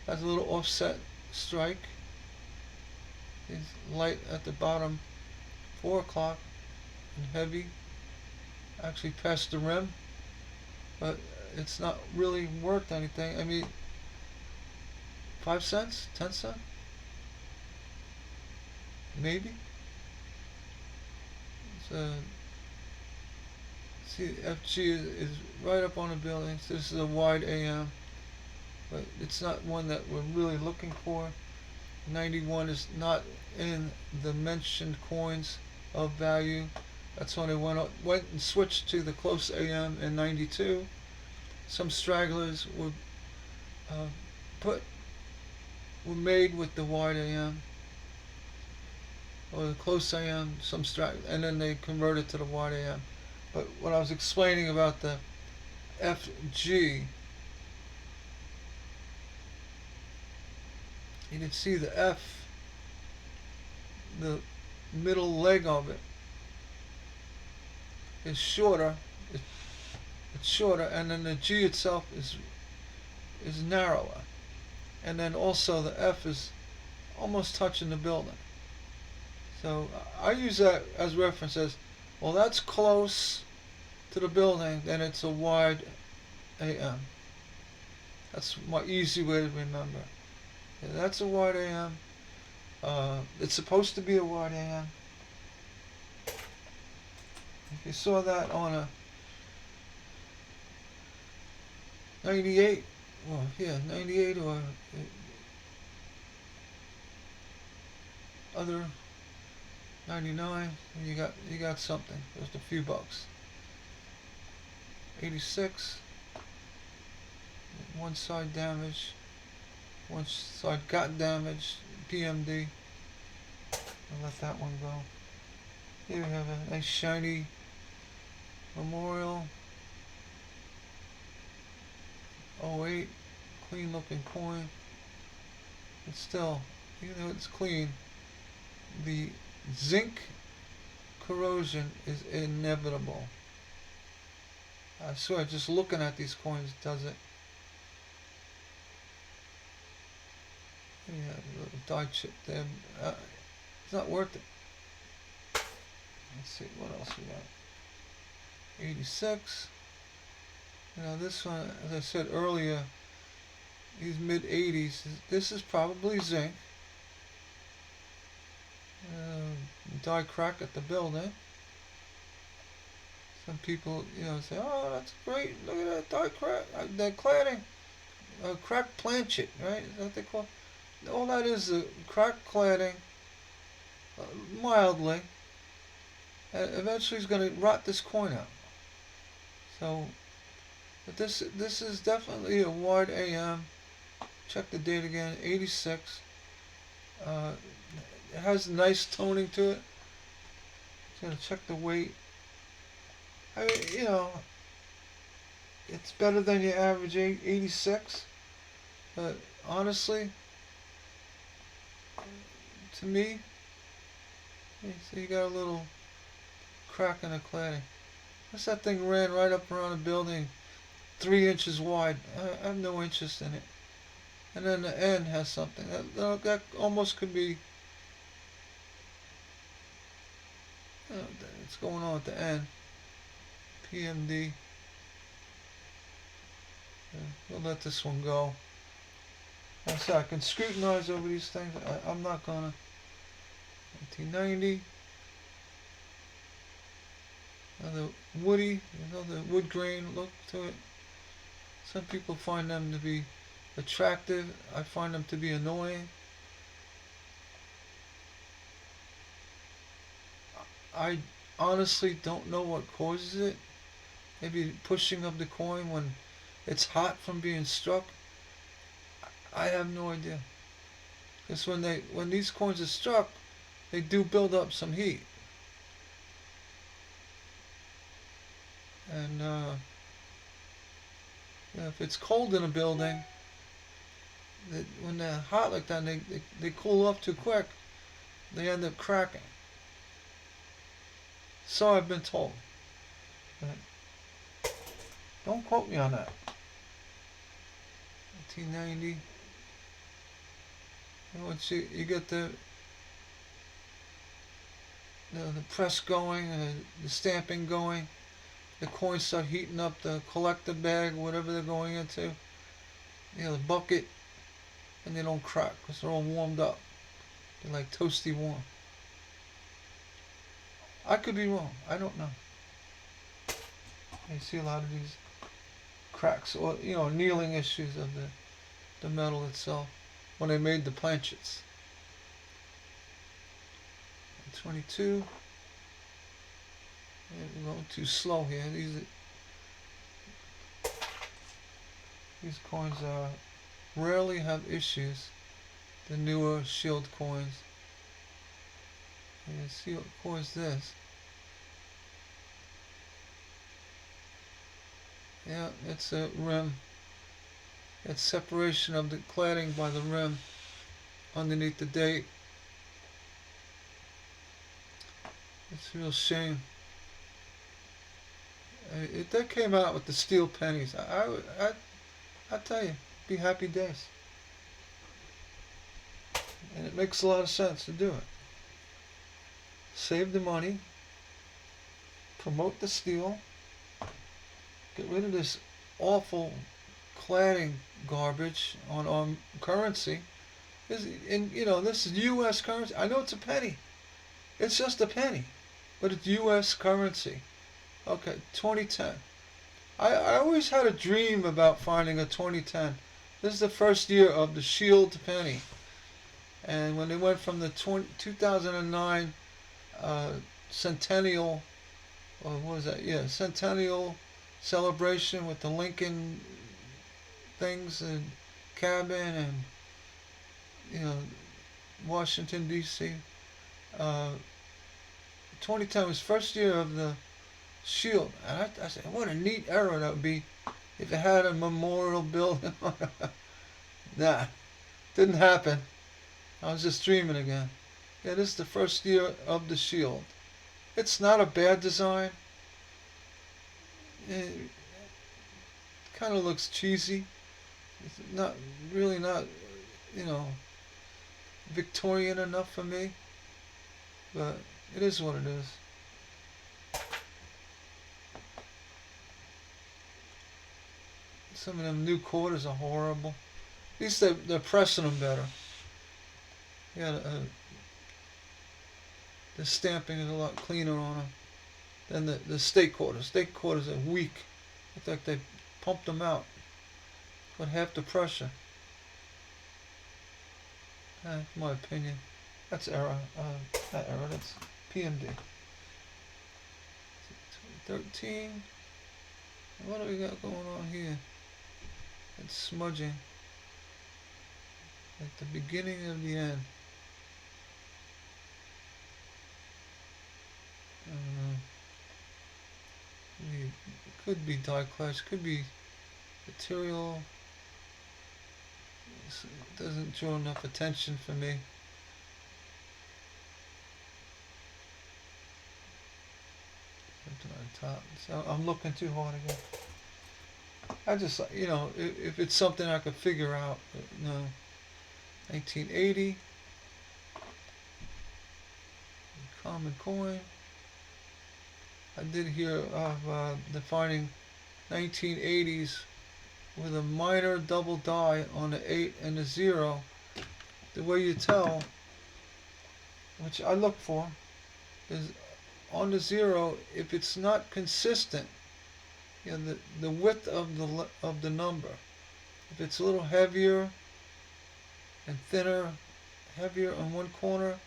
Has a little offset strike. It's light at the bottom, 4 o'clock, and heavy. Actually past the rim, but it's not really worth anything. I mean, 5 cents, 10 cents, maybe. See, FG is right up on the building. So this is a wide AM, but it's not one that we're really looking for. 91 is not in the mentioned coins of value. That's when they went and switched to the close AM in 92. Some stragglers were made with the wide AM or the close AM. And then they converted to the wide AM. But what I was explaining about the FG, you can see the F, the middle leg of it is shorter. It's shorter, and then the G itself is narrower, and then also the F is almost touching the building. So I use that as reference as, well, that's close to the building, then it's a wide AM. That's my easy way to remember. Yeah, that's a wide AM. It's supposed to be a wide AM. If you saw that on a 98, well, yeah, 98 or other 99, you got something. Just a few bucks. 86. One side damaged. One side got damaged. PMD. I'll let that one go. Here we have a nice shiny memorial. 08. Clean looking coin. But still, even though it's clean, the zinc corrosion is inevitable. I swear, just looking at these coins does it. Yeah, a little die chip there. It's not worth it. Let's see what else we got. 86. This one, as I said earlier, these mid 80s. This is probably zinc. Die crack at the building. Some people, say, "Oh, that's great! Look at that die crack, that cladding, crack planchet, right? Is that what they call it? All that is crack cladding, mildly. Eventually, it's going to rot this coin out. So, but this is definitely a wide AM. Check the date again, 86. It has nice toning to it. Just gonna check the weight. I mean, it's better than your average 86. But honestly, to me, so you got a little crack in the cladding. Unless that thing ran right up around the building, 3 inches wide. I have no interest in it. And then the end has something that almost could be. It's going on at the end. PMD. We'll let this one go. Like I said, I can scrutinize over these things. I'm not gonna. 1990. Another woody, another wood grain look to it. Some people find them to be attractive. I find them to be annoying. I honestly don't know what causes it. Maybe pushing of the coin when it's hot from being struck. I have no idea. Because when these coins are struck, they do build up some heat. And if it's cold in a building, when they're hot like that, and they cool off too quick, they end up cracking. So I've been told. But don't quote me on that. 1990. And once you get the press going, the stamping going, the coins start heating up the collector bag, whatever they're going into, the bucket, and they don't crack because they're all warmed up. They're like toasty warm. I could be wrong. I don't know. You see a lot of these cracks or annealing issues of the metal itself when they made the planchets. 22. We're going too slow here. These coins rarely have issues. The newer shield coins. And see what caused this. Yeah, it's a rim. It's separation of the cladding by the rim underneath the date. It's a real shame. That came out with the steel pennies. I tell you, be happy days. And it makes a lot of sense to do it. Save the money, promote the steel, get rid of this awful cladding garbage on currency. This is U.S. currency. I know it's a penny. It's just a penny, but it's U.S. currency. Okay, 2010. I always had a dream about finding a 2010. This is the first year of the Shield penny. And when they went from the 2009 centennial, or what was that? Yeah, centennial celebration with the Lincoln things and cabin and Washington D.C. 2010 was first year of the Shield, and I said, what a neat era that would be if it had a memorial building. Nah, didn't happen. I was just dreaming again. Yeah, this is the first year of the Shield. It's not a bad design. It kind of looks cheesy. It's not really not, Victorian enough for me. But it is what it is. Some of them new quarters are horrible. At least they're pressing them better. Yeah, The stamping is a lot cleaner on them than the steak quarters. Steak quarters are weak. Look like they pumped them out with half the pressure. That's my opinion. That's error. Not error. That's PMD. 13. What do we got going on here? It's smudging at the beginning of the end. I don't know. It could be die clash, could be material. It doesn't draw enough attention for me. Something on top. So I'm looking too hard again. I just, if it's something I could figure out, no. 1980. Common coin. I did hear of defining 1980s with a minor double die on the 8 and the 0. The way you tell, which I look for, is on the 0, if it's not consistent, the width of the number. If it's a little heavier and thinner, heavier on one corner,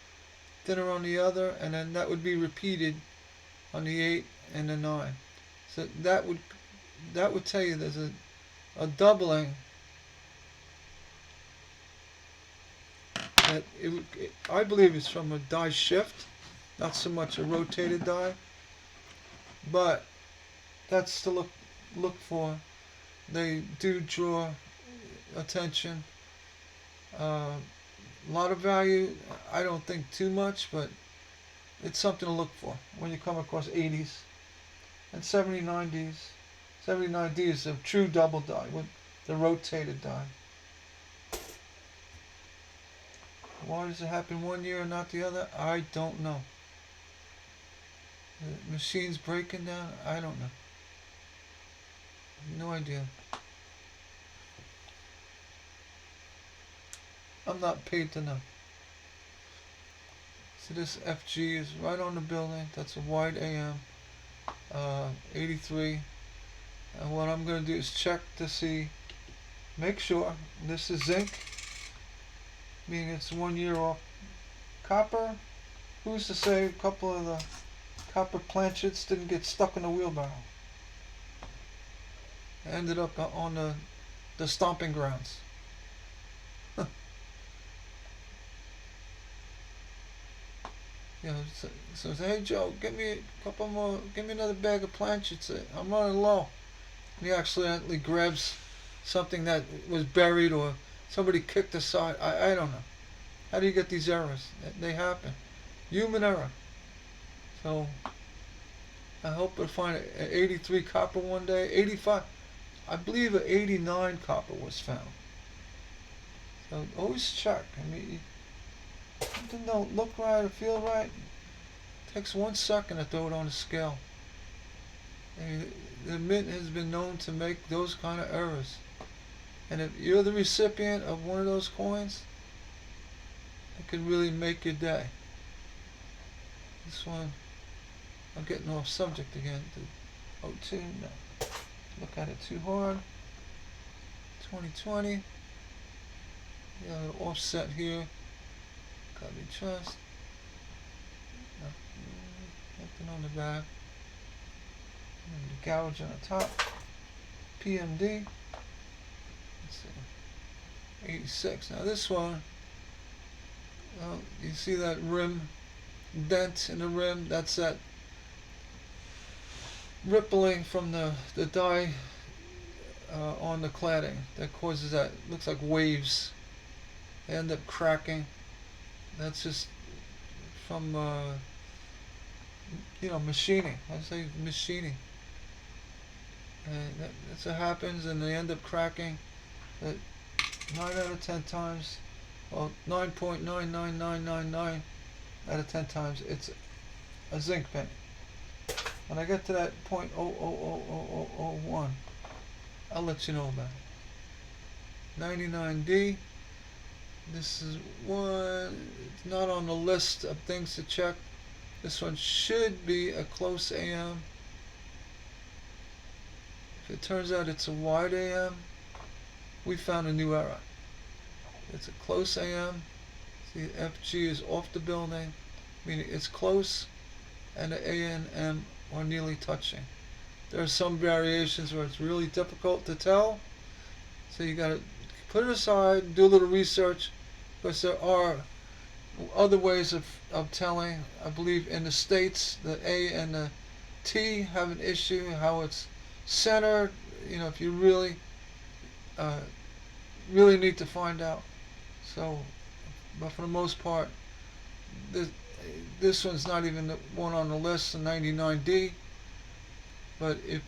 thinner on the other, and then that would be repeated on the 8 and the 9. So that would tell you there's a doubling. That I believe it's from a die shift, not so much a rotated die, but that's to look for. They do draw attention. A lot of value, I don't think too much, but it's something to look for when you come across 80s and 79Ds. 79D is a true double die with the rotated die. Why does it happen one year and not the other? I don't know. The machine's breaking down? I don't know. No idea. I'm not paid to know. So this FG is right on the building. That's a wide AM. 83. And what I'm going to do is check to see, make sure this is zinc, meaning it's 1 year off. Copper, who's to say a couple of the copper planchets didn't get stuck in the wheelbarrow? Ended up on the stomping grounds. So hey Joe, give me a couple more, give me another bag of planchets. I'm running low. And he accidentally grabs something that was buried or somebody kicked aside. I don't know. How do you get these errors? They happen. Human error. So I hope we'll find an 83 copper one day. 85. I believe an 89 copper was found. So always check. I mean, something don't look right or feel right. It takes 1 second to throw it on the scale. And the mint has been known to make those kind of errors. And if you're the recipient of one of those coins, it could really make your day. This one, I'm getting off subject again. The 02, no. Look at it too hard. 2020. Yeah, a little offset here. Gotta be trust. Nothing on the back. And the gouge on the top. PMD. Let's see. 86. Now this one, you see that rim dent in the rim? That's that rippling from the die on the cladding that causes that. Looks like waves. They end up cracking. That's just from machining. I say machining, and that's what happens, and they end up cracking. 9 out of 10 times, well, 9.99999 out of 10 times, it's a zinc penny. When I get to that 0.000001, I'll let you know about it. 99D. This is one. It's not on the list of things to check. This one should be a close AM. If it turns out it's a wide AM, we found a new error. It's a close AM. See, FG is off the building, meaning it's close, and the A and M are nearly touching. There are some variations where it's really difficult to tell, so you got to put it aside, do a little research, because there are other ways of telling. I believe in the States, the A and the T have an issue, how it's centered. You know, if you uh, really need to find out. So, but for the most part, this one's not even the one on the list, the 99D. But if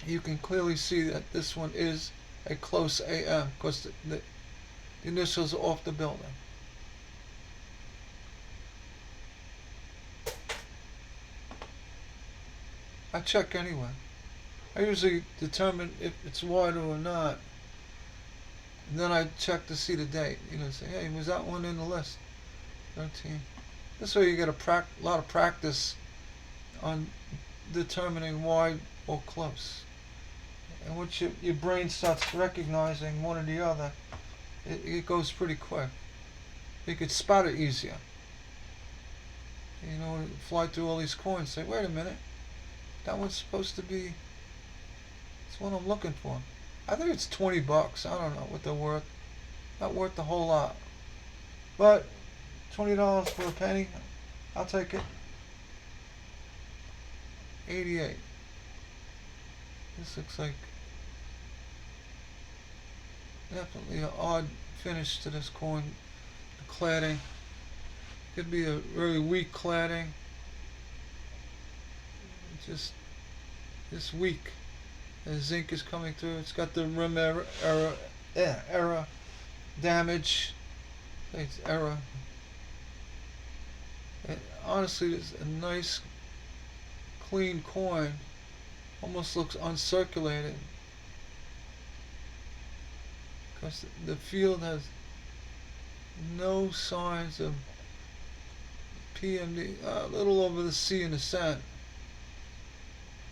you can clearly see that this one is a close AM because the initials are off the building. I check anyway. I usually determine if it's wider or not. And then I check to see the date. You know, say, hey, was that one in the list? 13. This way you get a lot of practice on determining wide or close. And once your brain starts recognizing one or the other, it goes pretty quick. You could spot it easier. You know, fly through all these coins, say, wait a minute, that one's supposed to be, it's what I'm looking for. I think it's $20. I don't know what they're worth. Not worth a whole lot. But $20 for a penny, I'll take it. 88. This looks like definitely an odd finish to this coin. The cladding could be a very weak cladding. Just this weak. The zinc is coming through. It's got the rim error damage. It's error. And honestly, it's a nice clean coin. Almost looks uncirculated because the field has no signs of PMD. A little over the C in the cent,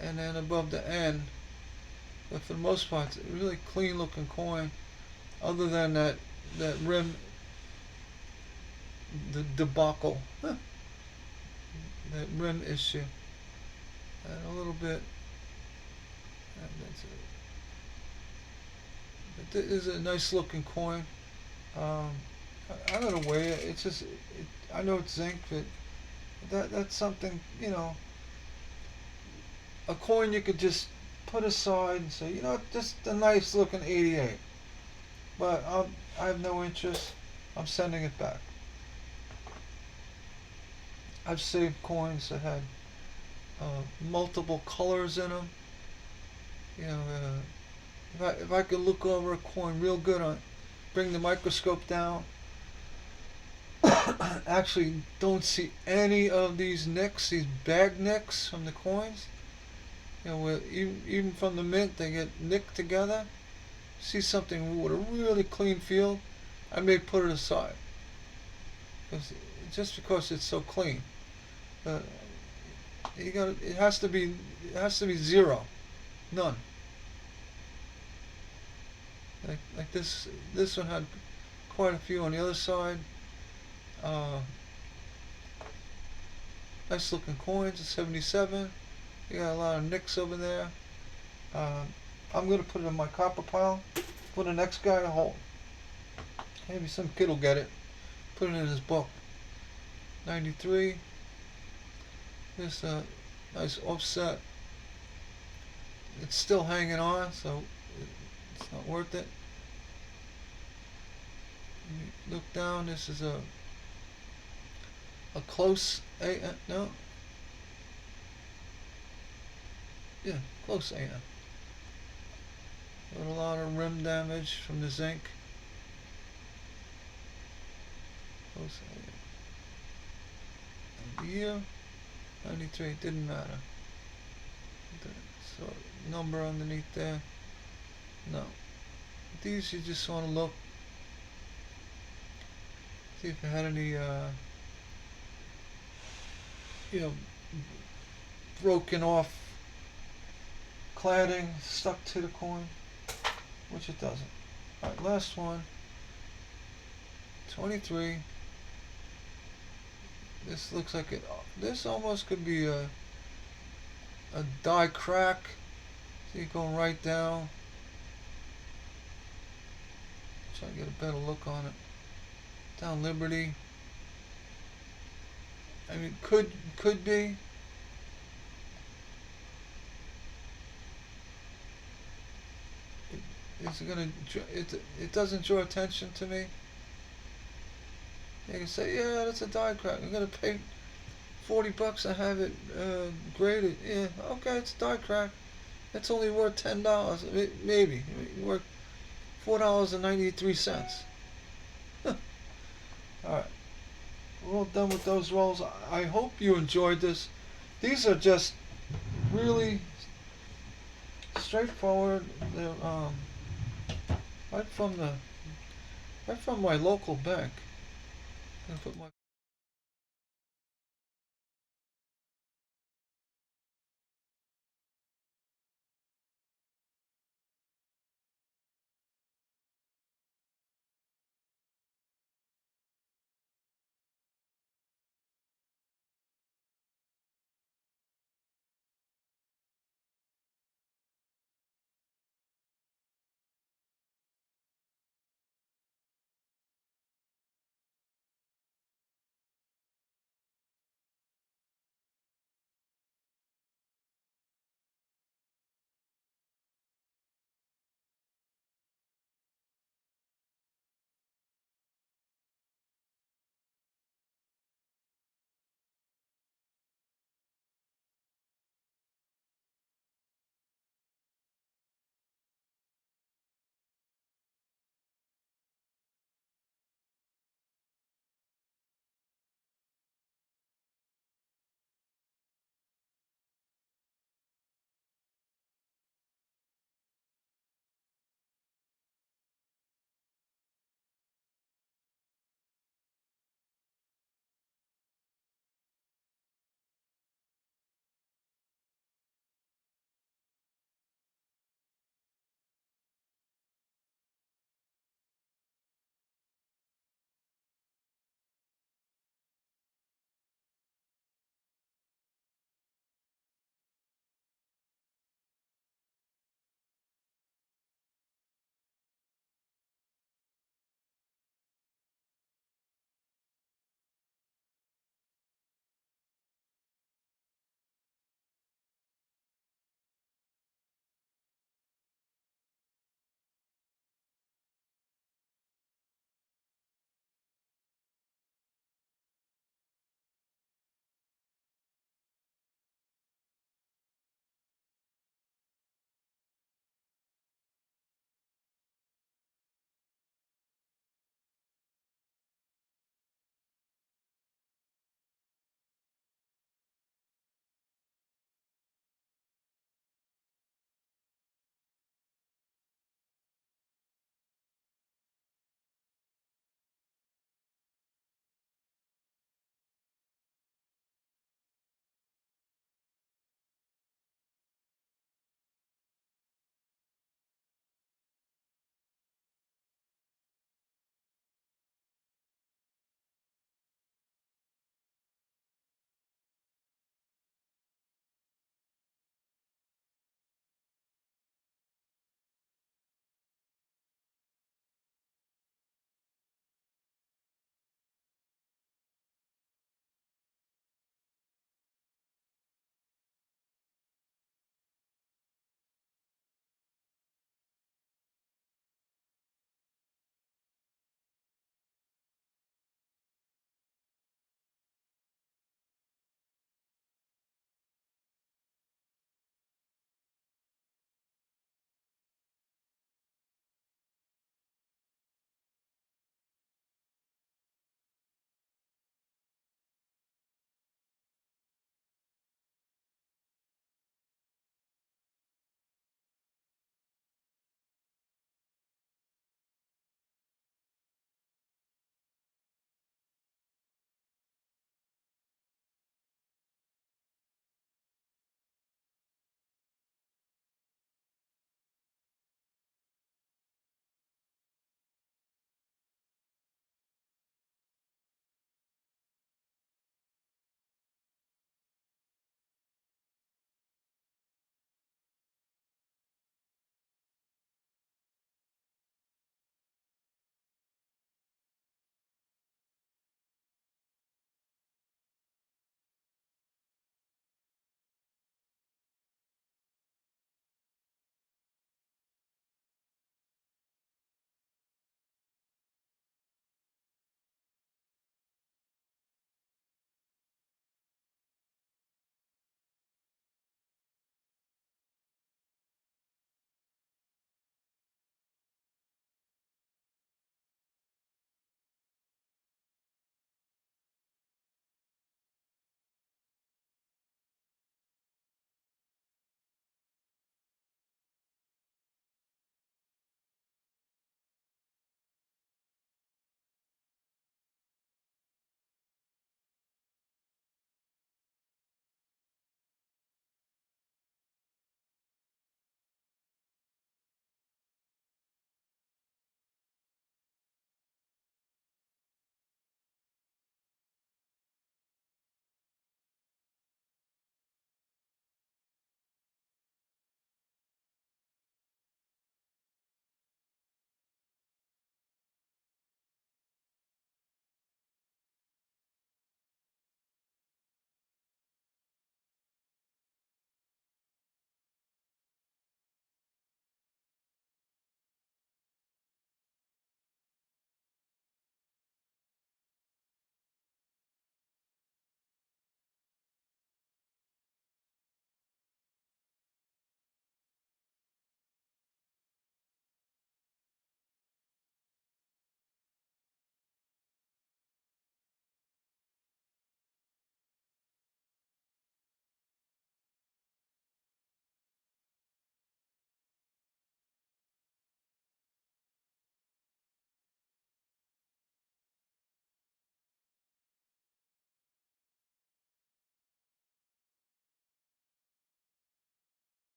and then above the N. But for the most part, it's a really clean looking coin, other than that rim, the debacle, that rim issue, and a little bit. And that's it. But this is a nice looking coin. I'm gonna weigh it. It's just, I know it's zinc, but that's something, you know, a coin you could just put aside and say, you know, just a nice looking 88. But I have no interest. I'm sending it back. I've saved coins that had multiple colors in them. You know, if I could look over a coin real good on, bring the microscope down, actually don't see any of these nicks, these bag nicks from the coins. You know, even from the mint, they get nicked together. See something with a really clean field, I may put it aside. Just because it's so clean, it has to be zero, none. Like this one had quite a few on the other side. Nice looking coins, 77. You got a lot of nicks over there. I'm gonna put it in my copper pile for the next guy to hold. Maybe some kid will get it. Put it in his book. 93. This nice offset. It's still hanging on, so it's not worth it. You look down. This is a close no. Yeah, close AM. Got a lot of rim damage from the zinc. Close AM. And here, 93, didn't matter. So, number underneath there. No. These you just want to look. See if it had any you know, broken off cladding stuck to the coin, which it doesn't. Alright, last one. 23. This looks like it. This almost could be a die crack. See it going right down. Try to get a better look on it. Down Liberty. I mean, could be. It's gonna. It doesn't draw attention to me. You can say, yeah, that's a die crack. I'm gonna pay $40 to have it graded. Yeah, okay, it's a die crack. It's only worth $10. Maybe worth $4.93. All right, we're all done with those rolls. I hope you enjoyed this. These are just really straightforward. They're right from my local bank. I'm gonna put my